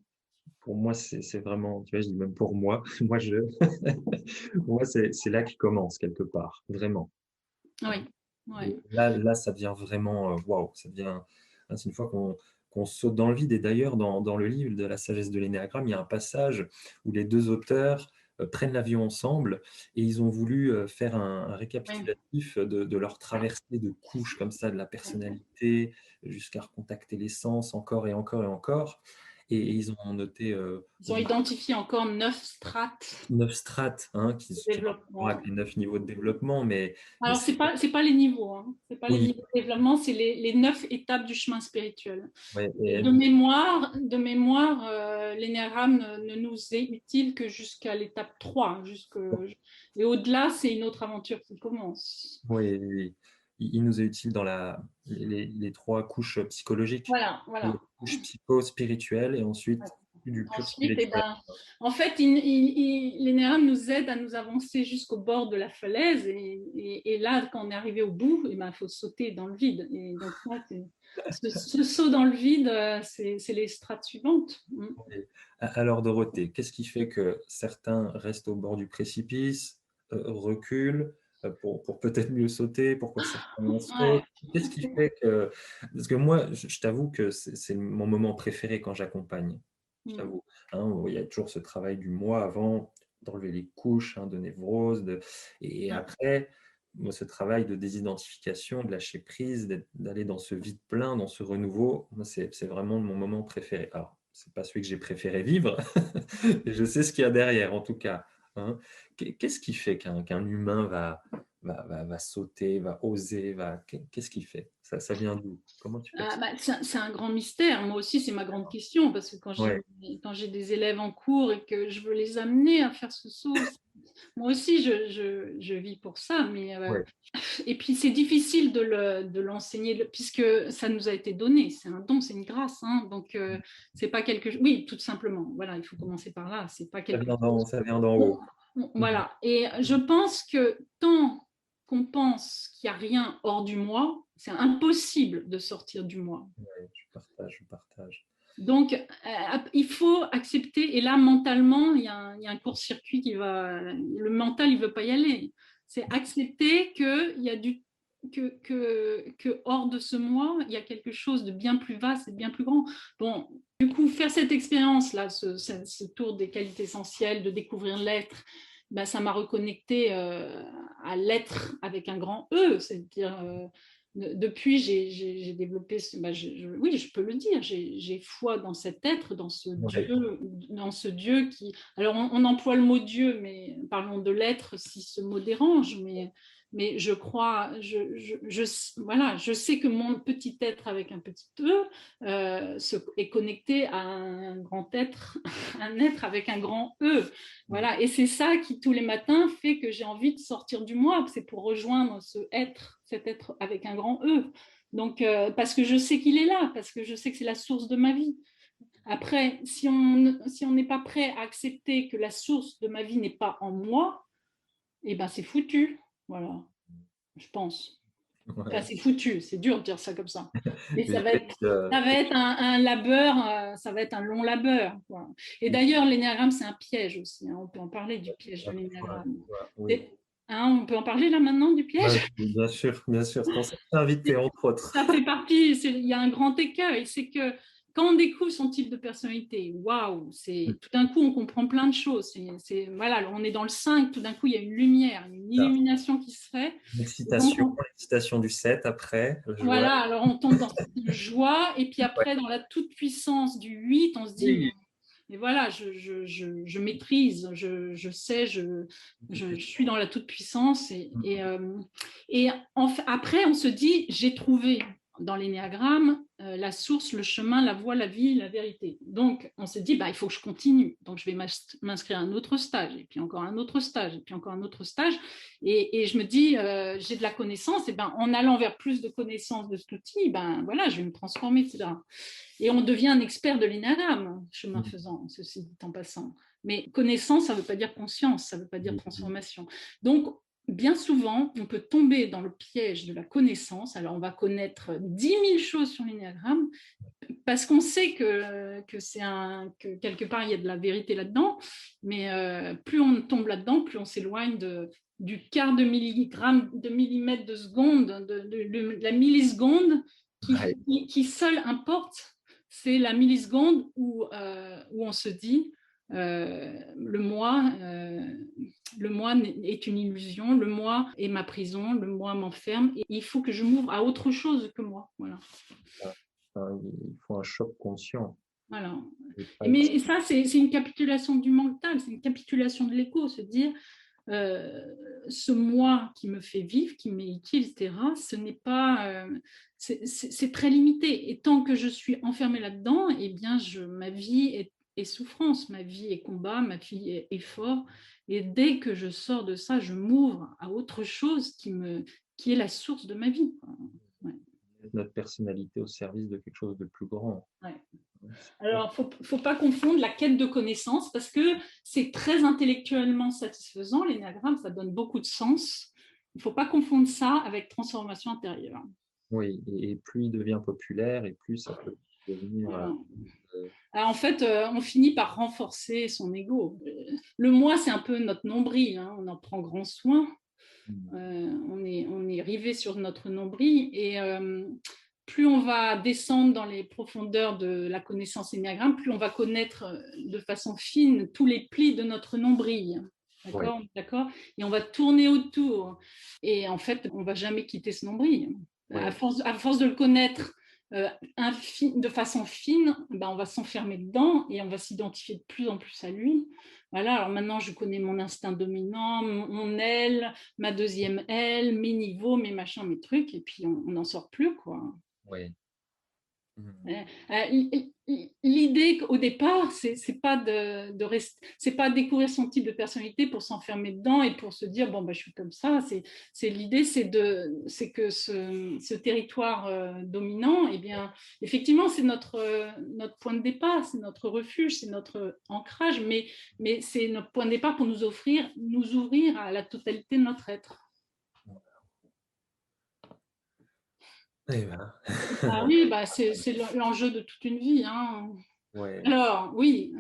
pour moi, c'est vraiment, tu vois, je dis même pour moi, moi, c'est là qu'il commence quelque part, vraiment. Oui, oui. Là, ça devient vraiment, waouh, ça devient, c'est une fois qu'on saute dans le vide. Et d'ailleurs, dans le livre de la sagesse de l'énéagramme, il y a un passage où les deux auteurs prennent l'avion ensemble et ils ont voulu faire un Oui. récapitulatif de leur traversée de couches comme ça, de la personnalité, jusqu'à recontacter l'essence encore et encore et encore. Et ils ont noté Ils ont identifié encore 9 strates 9 strates, hein, de qui n'ont rien à voir développement. avec les 9 niveaux de développement, mais Alors, c'est pas les niveaux, hein. C'est pas les oui, niveaux de développement, c'est les 9 étapes du chemin spirituel. ouais, Et et de mémoire, l'énéagramme ne nous est utile que jusqu'à l'étape 3. Et au-delà, c'est une autre aventure qui commence. oui, oui, oui. Il nous est utile dans les 3 couches psychologiques. Voilà, La voilà. couche psycho-spirituelle et ensuite du pur Ensuite, eh spirituel. ben, en fait, l'énéagramme nous aide à nous avancer jusqu'au bord de la falaise. Et là, quand on est arrivé au bout, eh ben, il faut sauter dans le vide. Et donc, là, ce saut dans le vide, c'est les strates suivantes. Oui. Alors Dorothée, qu'est-ce qui fait que certains restent au bord du précipice, reculent pour peut-être mieux sauter, pourquoi certains Ouais. sautent? Qu'est-ce qui fait que... Parce que moi, je t'avoue que c'est mon moment préféré quand j'accompagne, je Mm. t'avoue. Hein, il y a toujours ce travail du moi avant, d'enlever les couches, hein, de névrose, et après, moi, ce travail de désidentification, de lâcher prise, d'aller dans ce vide plein, dans ce renouveau, moi, c'est vraiment mon moment préféré. Alors, c'est pas celui que j'ai préféré vivre, mais je sais ce qu'il y a derrière, en tout cas. Hein. Qu'est-ce qui fait qu'un humain va sauter, va oser, qu'est-ce qui fait? Ça vient d'où? Comment tu Ah, l'expliques? bah, c'est un grand mystère. Moi aussi, c'est ma grande question parce que Ouais, quand j'ai des élèves en cours et que je veux les amener à faire ce saut, moi aussi, je vis pour ça. ouais, Et puis, c'est difficile de l'enseigner puisque ça nous a été donné. C'est un don, c'est une grâce. Hein. Donc, c'est pas quelque chose. Oui, tout simplement. Voilà, il faut commencer par là. C'est pas quelque chose. ça vient d'en haut. Mhm. Voilà. Et je pense que tant qu'on pense qu'il n'y a rien hors du moi, c'est impossible de sortir du moi. Ouais, je partage. Donc, il faut accepter. Et là, mentalement, il y a un court-circuit qui va. Le mental, il ne veut pas y aller. C'est accepter que hors de ce moi, il y a quelque chose de bien plus vaste et de bien plus grand. Bon, du coup, faire cette expérience-là, ce tour des qualités essentielles, de découvrir l'être, ben, ça m'a reconnecté à l'être avec un grand E, c'est-à-dire depuis, j'ai développé, oui, je peux le dire, j'ai foi dans cet être, Ouais. dans ce Dieu qui. Alors, on emploie le mot Dieu, mais parlons de l'être si ce mot dérange, mais je crois, voilà, je sais que mon petit être avec un petit E est connecté à un grand être, un être avec un grand E. Voilà, et c'est ça qui tous les matins fait que j'ai envie de sortir du moi, c'est pour rejoindre cet être avec un grand E. Donc, parce que je sais qu'il est là, parce que je sais que c'est la source de ma vie. Après, si on n'est pas prêt à accepter que la source de ma vie n'est pas en moi, eh ben c'est foutu. Voilà, je pense. Enfin, Ouais. c'est foutu, c'est dur de dire ça comme ça. Mais Mais ça va être un labeur, ça va être un long labeur. Quoi. Et d'ailleurs, l'énéagramme, c'est un piège aussi. Hein. On peut en parler du piège de l'énéagramme. oui. Hein, on peut en parler là maintenant du Ouais, piège. bien sûr, bien sûr. C'est pour ça que je t'ai invité, entre autres. Ça fait partie, il y a un grand écueil, c'est que quand on découvre son type de personnalité, waouh, tout d'un coup on comprend plein de choses. Voilà, on est dans le 5, tout d'un coup il y a une lumière, une illumination qui se fait. Et donc, L'excitation du 7 après, la joie. voilà, alors on tombe dans cette joie, et puis Ouais. après, dans la toute-puissance du 8, on se dit, Oui, mais voilà, je maîtrise, je sais, je suis dans la toute-puissance. Après, on se dit, j'ai trouvé dans l'énéagramme la source, le chemin, la voie, la vie, la vérité. Donc, on s'est dit, bah, il faut que je continue. Donc, je vais m'inscrire à un autre stage, et puis encore un autre stage, et puis encore un autre stage. Et je me dis, j'ai de la connaissance, et ben, en allant vers plus de connaissances de cet outil, ben, voilà, je vais me transformer, etc. Et on devient un expert de l'énéagramme, chemin faisant, ceci dit en passant. Mais connaissance, ça ne veut pas dire conscience, ça ne veut pas dire transformation. Donc, bien souvent, on peut tomber dans le piège de la connaissance. Alors, on va connaître 10 000 choses sur l'énéagramme parce qu'on sait que quelque part, il y a de la vérité là-dedans. Mais plus on tombe là-dedans, plus on s'éloigne du quart de milligramme, de millimètre de seconde, de la milliseconde qui seule importe. C'est la milliseconde où on se dit le moi est une illusion, le moi est ma prison, le moi m'enferme, et il faut que je m'ouvre à autre chose que moi. Voilà. il faut un choc conscient. Voilà. Mais ça, c'est une capitulation du mental, c'est une capitulation de l'ego, se dire ce moi qui me fait vivre, qui m'est utile, etc., ce n'est pas, c'est très limité. Et tant que je suis enfermée là-dedans, eh bien, ma vie est souffrance, ma vie est combat, ma vie est effort. Et dès que je sors de ça, je m'ouvre à autre chose qui est la source de ma vie. Ouais. Notre personnalité au service de quelque chose de plus grand. Ouais. Alors, il ne faut pas confondre la quête de connaissances parce que c'est très intellectuellement satisfaisant, l'énéagramme, ça donne beaucoup de sens. Il ne faut pas confondre ça avec transformation intérieure. Oui, et plus il devient populaire, et plus ça peut devenir... Alors, en fait, on finit par renforcer son ego. Le moi, c'est un peu notre nombril, hein, on en prend grand soin. On est rivé sur notre nombril et plus on va descendre dans les profondeurs de la connaissance énéagramme, plus on va connaître de façon fine tous les plis de notre nombril. D'accord, oui. D'accord. Et on va tourner autour. Et en fait, on ne va jamais quitter ce nombril. Oui. À force de le connaître de façon fine, ben on va s'enfermer dedans et on va s'identifier de plus en plus à lui. Voilà, alors maintenant je connais mon instinct dominant, mon aile, ma deuxième aile, mes niveaux, mes machins, mes trucs, et puis on n'en sort plus, quoi. Oui. L'idée au départ, c'est pas c'est pas découvrir son type de personnalité pour s'enfermer dedans et pour se dire bon bah je suis comme ça. L'idée, c'est que ce territoire dominant, eh bien effectivement c'est notre point de départ, c'est notre refuge, c'est notre ancrage, mais c'est notre point de départ pour nous ouvrir à la totalité de notre être. Eh ben. Ah oui, bah c'est l'enjeu de toute une vie. Hein. Ouais. Alors, oui.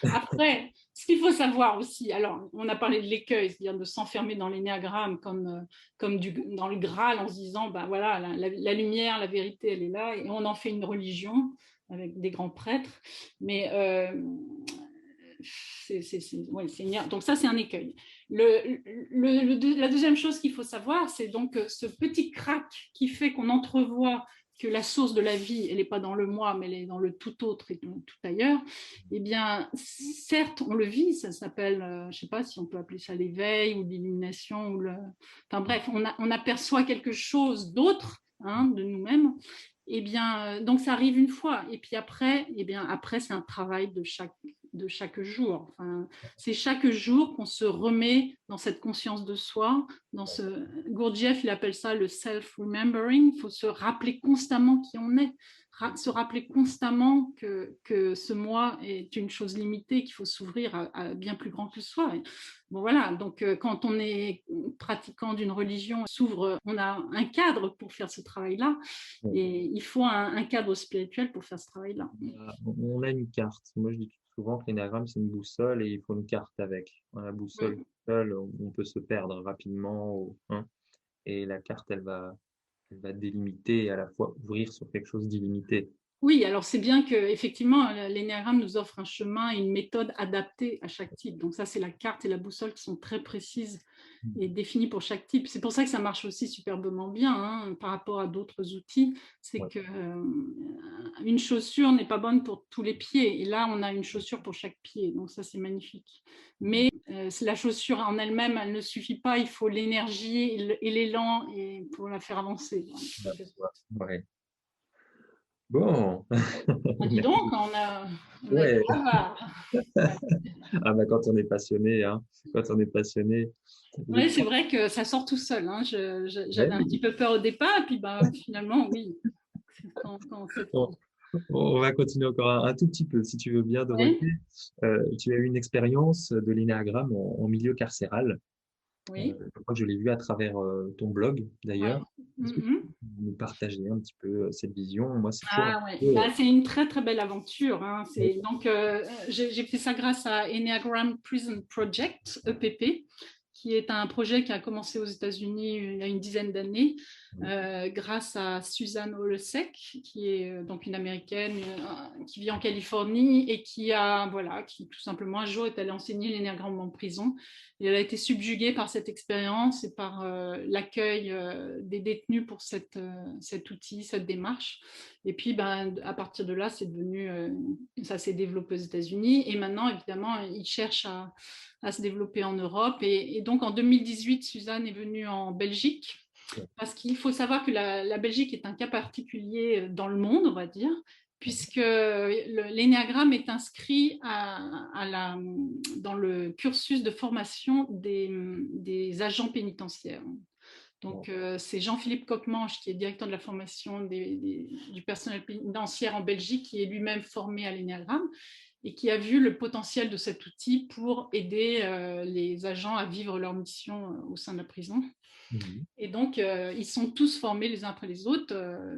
Après, ce qu'il faut savoir aussi, alors, on a parlé de l'écueil, c'est-à-dire de s'enfermer dans l'énéagramme comme dans le Graal en se disant, bah voilà, la lumière, la vérité, elle est là, et on en fait une religion avec des grands prêtres. Mais donc ça, c'est un écueil. La deuxième chose qu'il faut savoir, c'est donc ce petit crack qui fait qu'on entrevoit que la source de la vie, elle n'est pas dans le moi, mais elle est dans le tout autre et tout ailleurs. Eh bien, certes, on le vit, ça s'appelle, je ne sais pas si on peut appeler ça l'éveil ou l'illumination, enfin bref, on aperçoit quelque chose d'autre de nous-mêmes. Eh bien, donc ça arrive une fois, et puis après, après c'est un travail de chaque jour. Enfin, c'est chaque jour qu'on se remet dans cette conscience de soi. Gurdjieff, il appelle ça le self-remembering. Il faut se rappeler constamment qui on est, se rappeler constamment que ce moi est une chose limitée, qu'il faut s'ouvrir à bien plus grand que soi. Bon voilà, donc quand on est pratiquant d'une religion, on a un cadre pour faire ce travail-là, et il faut un cadre spirituel pour faire ce travail-là. On a une carte. Moi, je dis souvent que l'énéagramme, c'est une boussole et il faut une carte avec. La boussole seule, on peut se perdre rapidement. Et la carte, elle va délimiter et à la fois ouvrir sur quelque chose d'illimité. Oui, alors c'est bien qu'effectivement, l'énéagramme nous offre un chemin et une méthode adaptée à chaque type. Donc ça, c'est la carte et la boussole qui sont très précises et définies pour chaque type. C'est pour ça que ça marche aussi superbement bien par rapport à d'autres outils. C'est qu'une chaussure n'est pas bonne pour tous les pieds. Et là, on a une chaussure pour chaque pied. Donc ça, c'est magnifique. Mais la chaussure en elle-même, elle ne suffit pas. Il faut l'énergie et l'élan pour la faire avancer. Ouais. Bon. Dis donc, on a ah bah quand on est passionné, Oui, c'est vrai que ça sort tout seul. Hein. J'avais un petit peu peur au départ, et puis finalement, oui. On va continuer encore un tout petit peu, si tu veux bien, Dorothée. Tu as eu une expérience de l'énéagramme en milieu carcéral. Oui. Je crois que je l'ai vu à travers ton blog, d'ailleurs. Est-ce que tu peux nous partager un petit peu cette vision? Moi, c'est c'est une très, très belle aventure. Hein. Donc, j'ai fait ça grâce à Enneagram Prison Project, EPP, qui est un projet qui a commencé aux États-Unis il y a une dizaine d'années, Oui. grâce à Suzanne Olesek, qui est donc une Américaine qui vit en Californie et qui tout simplement un jour est allée enseigner l'énéagramme en prison. Et elle a été subjuguée par cette expérience et par l'accueil des détenus pour cet outil, cette démarche. Et puis, à partir de là, ça s'est développé aux États-Unis. Et maintenant, évidemment, ils cherchent à se développer en Europe. Et donc, en 2018, Suzanne est venue en Belgique. Parce qu'il faut savoir que la Belgique est un cas particulier dans le monde, on va dire, puisque l'énéagramme est inscrit dans le cursus de formation des agents pénitentiaires. Donc, c'est Jean-Philippe Coquemanche, qui est directeur de la formation du personnel pénitentiaire en Belgique, qui est lui-même formé à l'énéagramme et qui a vu le potentiel de cet outil pour aider les agents à vivre leur mission au sein de la prison. Mhm. Et donc, ils sont tous formés les uns après les autres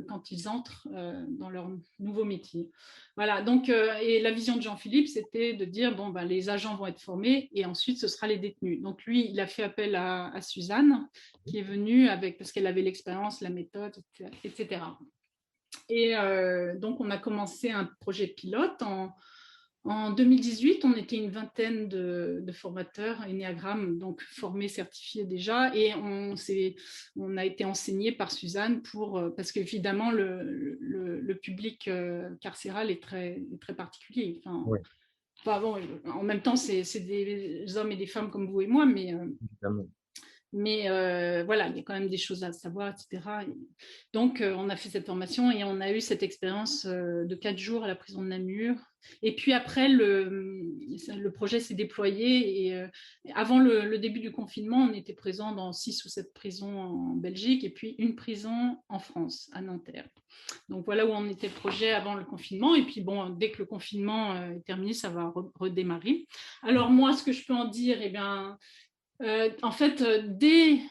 quand ils entrent dans leur nouveau métier. Voilà, donc, et la vision de Jean-Philippe, c'était de dire, bon, les agents vont être formés et ensuite, ce sera les détenus. Donc, lui, il a fait appel à Suzanne, qui est venue parce qu'elle avait l'expérience, la méthode, etc. Et donc, on a commencé un projet pilote en 2018, on était une vingtaine de formateurs Enneagram, donc formés, certifiés déjà, et on a été enseignés par Suzanne parce qu'évidemment, le public carcéral est très particulier. Oui, Bon, en même temps, c'est des hommes et des femmes comme vous et moi, évidemment. mais voilà, il y a quand même des choses à savoir, etc. Donc, on a fait cette formation et on a eu cette expérience de 4 jours à la prison de Namur. Et puis après, le projet s'est déployé. Et avant le début du confinement, on était présent dans 6 ou 7 prisons en Belgique et puis une prison en France, à Nanterre. Donc voilà où on était le projet avant le confinement. Et puis bon, dès que le confinement est terminé, ça va redémarrer. Alors moi, ce que je peux en dire, eh bien, en fait, dès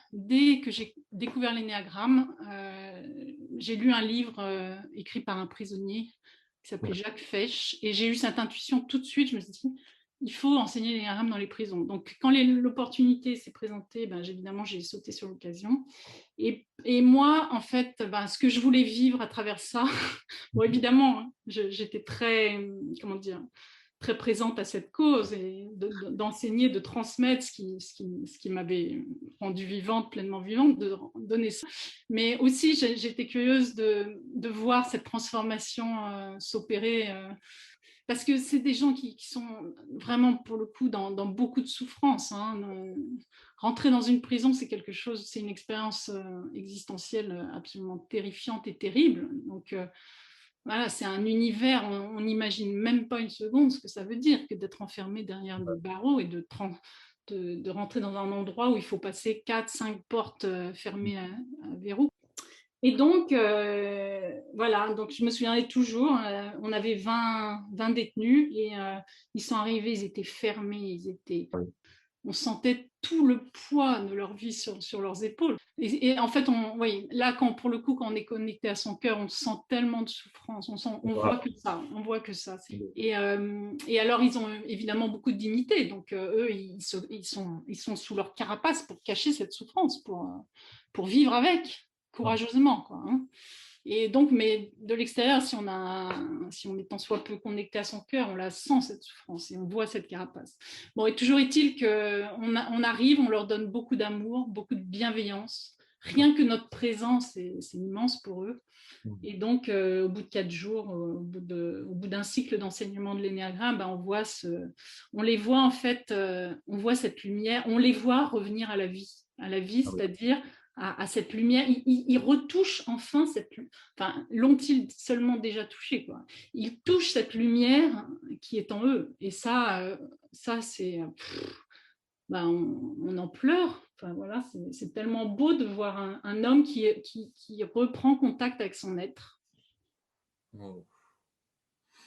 que j'ai découvert l'énéagramme, j'ai lu un livre écrit par un prisonnier qui s'appelait Oui. Jacques Fesch, et j'ai eu cette intuition tout de suite. Je me suis dit, il faut enseigner l'énéagramme dans les prisons. Donc, quand l'opportunité s'est présentée, évidemment, j'ai sauté sur l'occasion. Et moi, en fait, ce que je voulais vivre à travers ça, bon, évidemment, hein, j'étais comment dire, très présente à cette cause et d'enseigner, de transmettre ce qui m'avait rendue vivante, pleinement vivante, de donner ça. Mais aussi, j'étais curieuse de voir cette transformation s'opérer parce que c'est des gens qui sont vraiment, pour le coup, dans beaucoup de souffrance. Hein. Rentrer dans une prison, c'est quelque chose, c'est une expérience existentielle absolument terrifiante et terrible. Donc, voilà, c'est un univers, on n'imagine même pas une seconde ce que ça veut dire que d'être enfermé derrière des barreaux et de rentrer dans un endroit où il faut passer 4, 5 portes fermées à verrou. Et donc, voilà, donc je me souviendrai toujours, on avait 20 détenus et ils sont arrivés, ils étaient fermés, Oui. on sentait tout le poids de leur vie sur leurs épaules. Et en fait, oui, là, pour le coup, quand on est connecté à son cœur, on sent tellement de souffrance, on voit que ça, on voit que ça. Et alors, ils ont évidemment beaucoup de dignité, donc eux, ils sont sous leur carapace pour cacher cette souffrance, pour vivre avec courageusement, quoi. Hein. Et donc, mais de l'extérieur, si on est en soi peu connecté à son cœur, on la sent cette souffrance et on voit cette carapace. Bon, et toujours est-il qu'on arrive, on leur donne beaucoup d'amour, beaucoup de bienveillance. Rien que notre présence, c'est immense pour eux. Et donc, au bout de 4 jours, au bout d'un cycle d'enseignement de l'énéagramme, on les voit en fait, on voit cette lumière, on les voit revenir à la vie, Ah oui. c'est-à-dire à cette lumière. Ils retouchent enfin enfin, l'ont-ils seulement déjà touché, quoi. Ils touchent cette lumière qui est en eux. Et ça c'est, on en pleure. Enfin, voilà, c'est tellement beau de voir un homme qui reprend contact avec son être. Oh.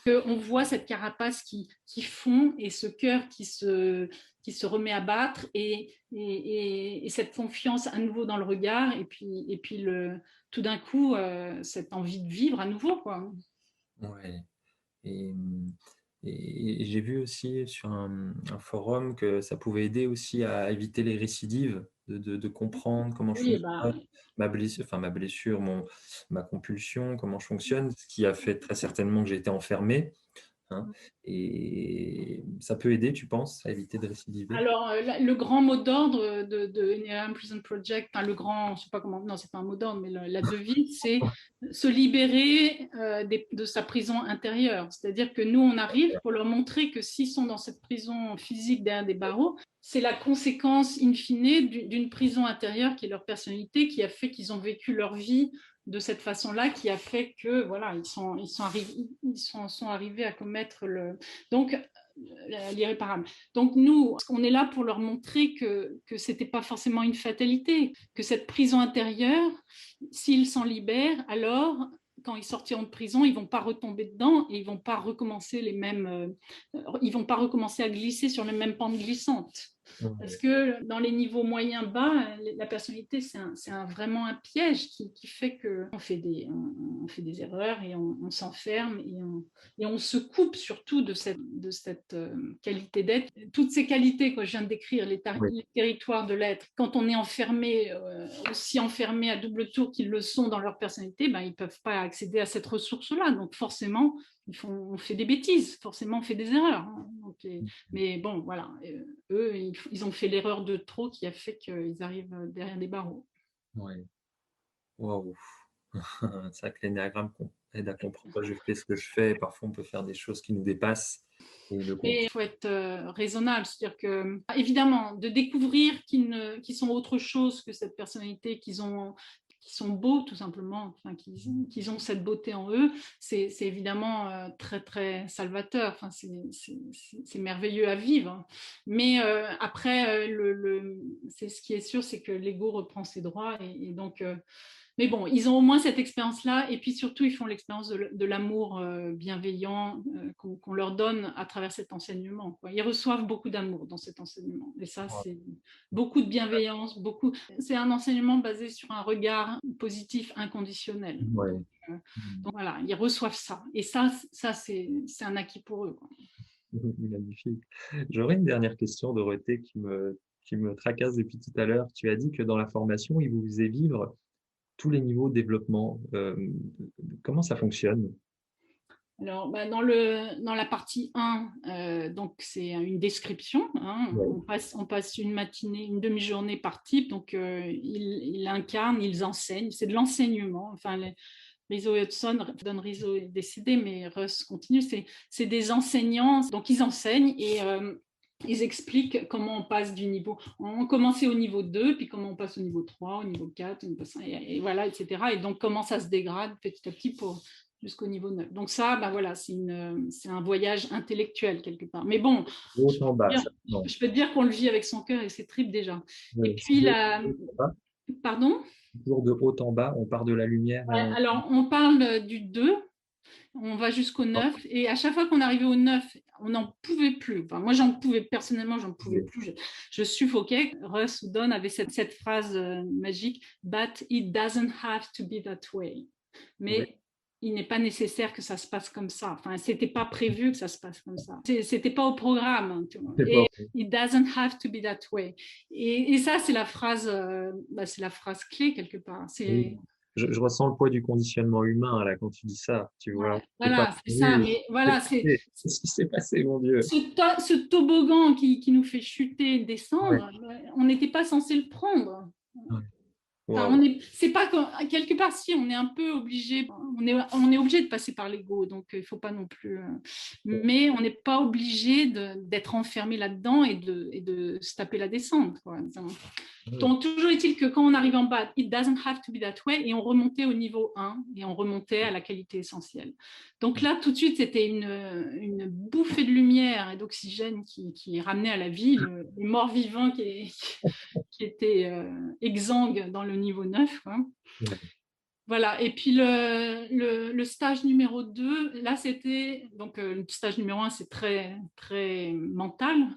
On voit cette carapace qui fond et ce cœur qui se remet à battre et cette confiance à nouveau dans le regard et puis tout d'un coup cette envie de vivre à nouveau, quoi. Ouais. Et, et j'ai vu aussi sur un forum que ça pouvait aider aussi à éviter les récidives. de comprendre comment je Oui, bah, fonctionne, ma blessure, ma compulsion, comment je fonctionne, ce qui a fait très certainement que j'ai été enfermé, hein, et ça peut aider, tu penses, à éviter de récidiver? alors, le grand mot d'ordre de Enneagram Prison Project, enfin, le grand, je sais pas comment, non, c'est pas un mot d'ordre, mais la devise, c'est se libérer de sa prison intérieure. C'est-à-dire que nous, on arrive pour leur montrer que s'ils sont dans cette prison physique derrière des barreaux, c'est la conséquence in fine d'une prison intérieure qui est leur personnalité, qui a fait qu'ils ont vécu leur vie de cette façon-là, qui a fait que voilà, sont arrivés à commettre le. Donc, l'irréparable. Donc nous, on est là pour leur montrer que ce n'était pas forcément une fatalité, que cette prison intérieure, s'ils s'en libèrent, alors quand ils sortiront de prison, ils ne vont pas retomber dedans et ils ne vont pas recommencer ils vont pas recommencer à glisser sur les mêmes pentes glissantes. Parce Ouais. que dans les niveaux moyens bas, la personnalité, vraiment un piège qui fait qu'on fait des erreurs et on s'enferme et on se coupe surtout de cette qualité d'être. Toutes ces qualités que je viens de décrire, Oui. les territoires de l'être, quand on est enfermé, aussi enfermé à double tour qu'ils le sont dans leur personnalité, ben, ils ne peuvent pas accéder à cette ressource-là. Donc forcément, on fait des bêtises, forcément on fait des erreurs. Hein. Donc, mais bon, voilà, eux, ils ont fait l'erreur de trop qui a fait qu'ils arrivent derrière des barreaux. Ouais. Waouh! C'est vrai que l'énéagramme aide à comprendre pourquoi je fais ce que je fais. Parfois, on peut faire des choses qui nous dépassent et le Mais comprendre. il faut être raisonnable, c'est-à-dire que, évidemment, de découvrir qu'ils sont autre chose que cette personnalité, qu'ils sont beaux tout simplement, enfin, qu'ils ont cette beauté en eux, c'est évidemment très très salvateur, enfin, c'est merveilleux à vivre. Mais après, c'est ce qui est sûr, c'est que l'ego reprend ses droits et donc mais bon, ils ont au moins cette expérience-là, et puis surtout, ils font l'expérience de l'amour bienveillant qu'on leur donne à travers cet enseignement. Quoi. Ils reçoivent beaucoup d'amour dans cet enseignement, et ça, c'est beaucoup de bienveillance, beaucoup. C'est un enseignement basé sur un regard positif inconditionnel. Ouais. Donc voilà, ils reçoivent ça, et ça c'est un acquis pour eux. Quoi. Magnifique. J'aurais une dernière question, Dorothée, qui me tracasse depuis tout à l'heure. Tu as dit que dans la formation, il vous faisait vivre tous les niveaux de développement. Comment ça fonctionne? Alors, bah, dans la partie 1, donc c'est une description. Hein, Ouais. on passe une matinée, une demi-journée par type. Donc, ils incarnent, ils enseignent. C'est de l'enseignement. Enfin, Rizzo et Hudson, Don Rizzo est décédé, mais Russ continue. C'est des enseignants. Donc, ils enseignent et ils expliquent comment on passe du niveau. On commençait au niveau 2, puis comment on passe au niveau 3, au niveau 4, au niveau 5, et voilà, etc. Et donc, comment ça se dégrade petit à petit jusqu'au niveau 9. Donc ça, ben voilà, c'est un voyage intellectuel quelque part. Mais bon, De haut en bas, ça. Non. je peux te dire qu'on le vit avec son cœur et ses tripes déjà. Et Oui. C'est puis, de haut en bas. pardon. Toujours de haut en bas, on part de la lumière. Ouais, alors, on parle du 2, on va jusqu'au 9, et à chaque fois qu'on arrivait au 9, on n'en pouvait plus. Enfin, moi, personnellement, j'en pouvais plus. Je suffoquais. Russ ou Don avait cette phrase magique, But it doesn't have to be that way. Oui. Mais il n'est pas nécessaire que ça se passe comme ça. Enfin, c'était pas prévu que ça se passe comme ça. C'était pas au programme. Hein, tu vois. C'est pas Et it doesn't have to be that way. Et ça, c'est la phrase clé quelque part. oui. C'est Je ressens le poids du conditionnement humain là quand tu dis ça, tu vois. ouais, C'est pas voilà, c'est ça. prévu. Mais voilà, C'est ce qui s'est passé, mon Dieu. ce toboggan qui nous fait chuter, Ouais. descendre, on n'était pas censé le prendre. Ouais. Enfin, Waouh. c'est pas quelque part si on est un peu obligé, on est obligé de passer par l'ego, donc il faut pas non plus. Mais on n'est pas obligé d'être enfermé là-dedans et de se taper la descente. Quoi. Ouais. Donc, toujours est-il que quand on arrive en bas, it doesn't have to be that way, et on remontait au niveau 1, et on remontait à la qualité essentielle. Donc là, tout de suite, c'était une bouffée de lumière et d'oxygène qui ramenait à la vie les morts vivants qui étaient exsangues dans le niveau 9. Quoi. Ouais. Voilà, et puis le stage numéro 2, là c'était, donc le stage numéro 1 c'est très, très mental. Ah,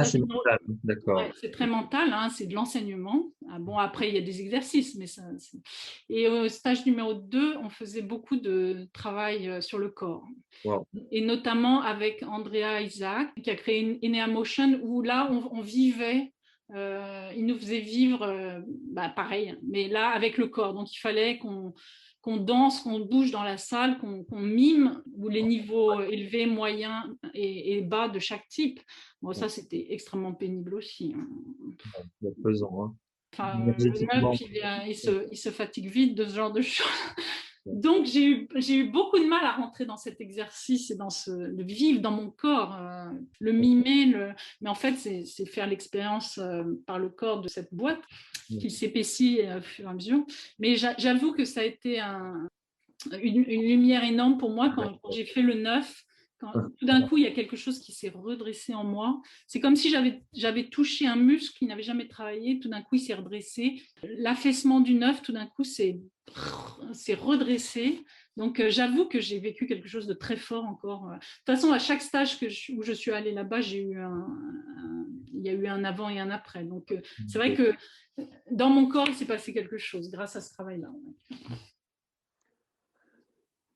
Stage c'est numéro mental, d'accord. Ouais, c'est très mental, hein, c'est de l'enseignement. Ah, bon, après, il y a des exercices, mais ça. Et au stage numéro 2, on faisait beaucoup de travail sur le corps. Waouh. Et notamment avec Andrea Isaac, qui a créé une Enea Motion, où là, on vivait il nous faisait vivre pareil, mais là avec le corps. Donc il fallait qu'on danse, qu'on bouge dans la salle, qu'on mime ou les niveaux élevés, moyens et bas de chaque type. Bon, ça, c'était extrêmement pénible aussi, hein. C'est pesant, hein. Enfin, le Énergétiquement. neuf, il se fatigue vite de ce genre de choses. Donc, j'ai eu beaucoup de mal à rentrer dans cet exercice et dans le vivre dans mon corps, le mimer. Mais en fait, c'est faire l'expérience par le corps de cette boîte qui s'épaissit au fur et à mesure. Mais j'avoue que ça a été une lumière énorme pour moi quand j'ai fait le neuf. Quand, tout d'un coup, il y a quelque chose qui s'est redressé en moi. C'est comme si j'avais touché un muscle qui n'avait jamais travaillé. Tout d'un coup, il s'est redressé. L'affaissement du neuf, tout d'un coup, s'est redressé. Donc, j'avoue que j'ai vécu quelque chose de très fort encore. De toute façon, à chaque stage où je suis allée là-bas, il y a eu un avant et un après. Donc, c'est vrai que dans mon corps, il s'est passé quelque chose grâce à ce travail-là.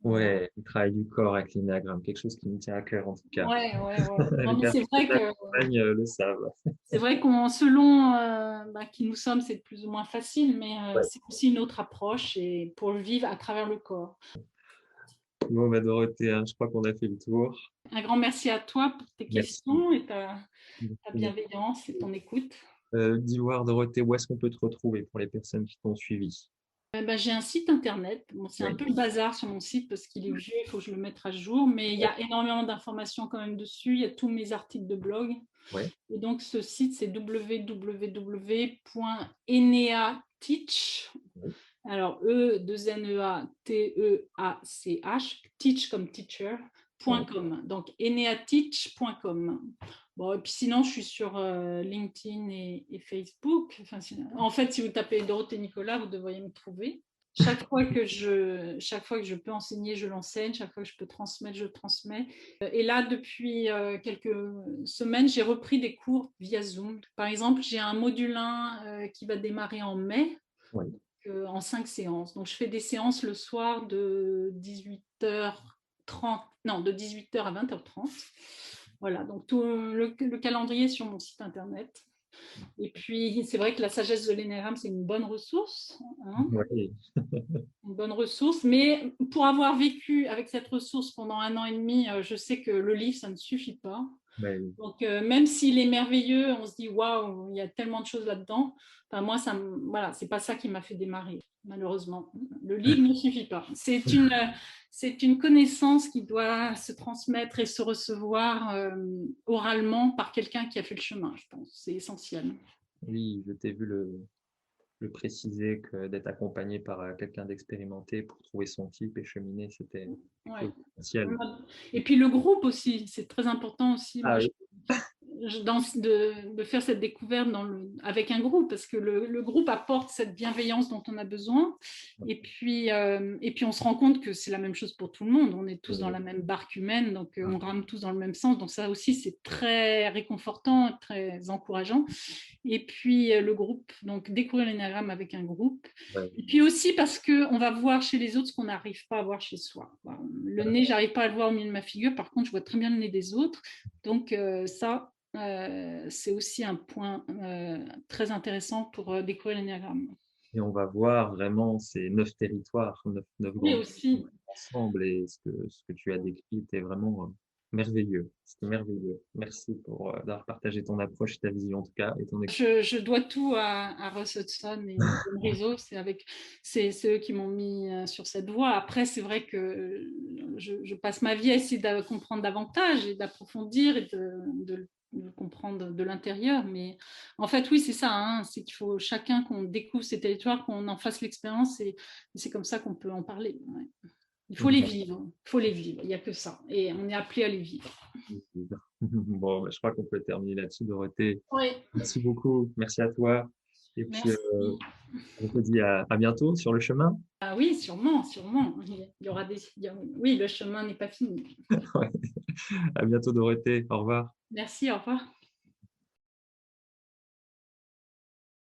Ouais, le travail du corps avec l'énagramme, quelque chose qui me tient à cœur en tout cas. Ouais. Non, Les mais personnes qui m'accompagnent le savent. c'est vrai qu'on, selon qui nous sommes, c'est plus ou moins facile, mais Ouais. c'est aussi une autre approche et pour le vivre à travers le corps. Bon, bah, Dorothée, hein, je crois qu'on a fait le tour. Un grand merci à toi pour tes Merci. questions et ta bienveillance et ton écoute. Dis-moi, Dorothée, où est-ce qu'on peut te retrouver pour les personnes qui t'ont suivi? J'ai un site internet. Bon, c'est un Oui. peu le bazar sur mon site parce qu'il est vieux, il faut que je le mette à jour, mais il y a énormément d'informations quand même dessus. Il y a tous mes articles de blog. Ouais. Et donc, ce site, c'est www.eneateach. Alors, E-2-N-E-A-T-E-A-C-H, teach comme teacher.com. Donc, eneateach.com. Bon, et puis sinon, je suis sur LinkedIn et Facebook. Enfin, en fait, si vous tapez Dorothée Nicolas, vous devriez me trouver. Chaque fois que je peux enseigner, je l'enseigne. Chaque fois que je peux transmettre, je transmets. Et là, depuis quelques semaines, j'ai repris des cours via Zoom. Par exemple, j'ai un module 1 qui va démarrer en mai. Ouais. En 5 séances. Donc, je fais des séances le soir de 18h30, non, de 18h à 20h30. Voilà, donc tout le calendrier est sur mon site internet. Et puis, c'est vrai que la sagesse de l'énéagramme, c'est une bonne ressource, hein, Ouais. une bonne ressource. Mais pour avoir vécu avec cette ressource pendant 1 an et demi, je sais que le livre, ça ne suffit pas. Ouais. Donc, même s'il est merveilleux, on se dit waouh, il y a tellement de choses là-dedans. Enfin, moi, voilà, c'est pas ça qui m'a fait démarrer, malheureusement. Le livre ne suffit pas. C'est une connaissance qui doit se transmettre et se recevoir oralement par quelqu'un qui a fait le chemin, je pense. C'est essentiel. Oui, je t'ai vu le préciser que d'être accompagné par quelqu'un d'expérimenté pour trouver son type et cheminer, c'était quelque Ouais. chose d'essentiel. Et puis le groupe aussi, c'est très important aussi. Ah Moi, oui. de faire cette découverte avec un groupe, parce que le groupe apporte cette bienveillance dont on a besoin. Et puis on se rend compte que c'est la même chose pour tout le monde. On est tous dans la même barque humaine, donc on rame tous dans le même sens. Donc ça aussi, c'est très réconfortant, très encourageant. Et puis le groupe, donc découvrir l'énéagramme avec un groupe. Ouais. Et puis aussi parce qu'on va voir chez les autres ce qu'on n'arrive pas à voir chez soi. Le nez, j'arrive pas à le voir au milieu de ma figure. Par contre, je vois très bien le nez des autres. Donc ça, c'est aussi un point très intéressant pour découvrir l'énéagramme. Et on va voir vraiment ces 9 territoires, neuf Oui, grands aussi. ensemble. Et ce que tu as décrit était vraiment merveilleux. C'était merveilleux. Merci pour d'avoir partagé ton approche, ta vision en tout cas, et ton expérience. Je dois tout à Ross Hudson et le réseau. C'est eux qui m'ont mis sur cette voie. Après, c'est vrai que je passe ma vie à essayer de comprendre davantage et d'approfondir et de comprendre de l'intérieur. Mais en fait, oui, c'est ça. Hein, c'est qu'il faut chacun qu'on découvre ces territoires, qu'on en fasse l'expérience et c'est comme ça qu'on peut en parler. Ouais. Il faut les vivre. Il faut les vivre. Il n'y a que ça. Et on est appelé à les vivre. Bon, bah, je crois qu'on peut terminer là-dessus, Dorothée. Oui. Merci beaucoup. Merci à toi. Et puis, Merci. on te dit à bientôt sur le chemin. Ah oui, sûrement, sûrement. Oui, le chemin n'est pas fini. Ouais. À bientôt, Dorothée. Au revoir. Merci, au revoir.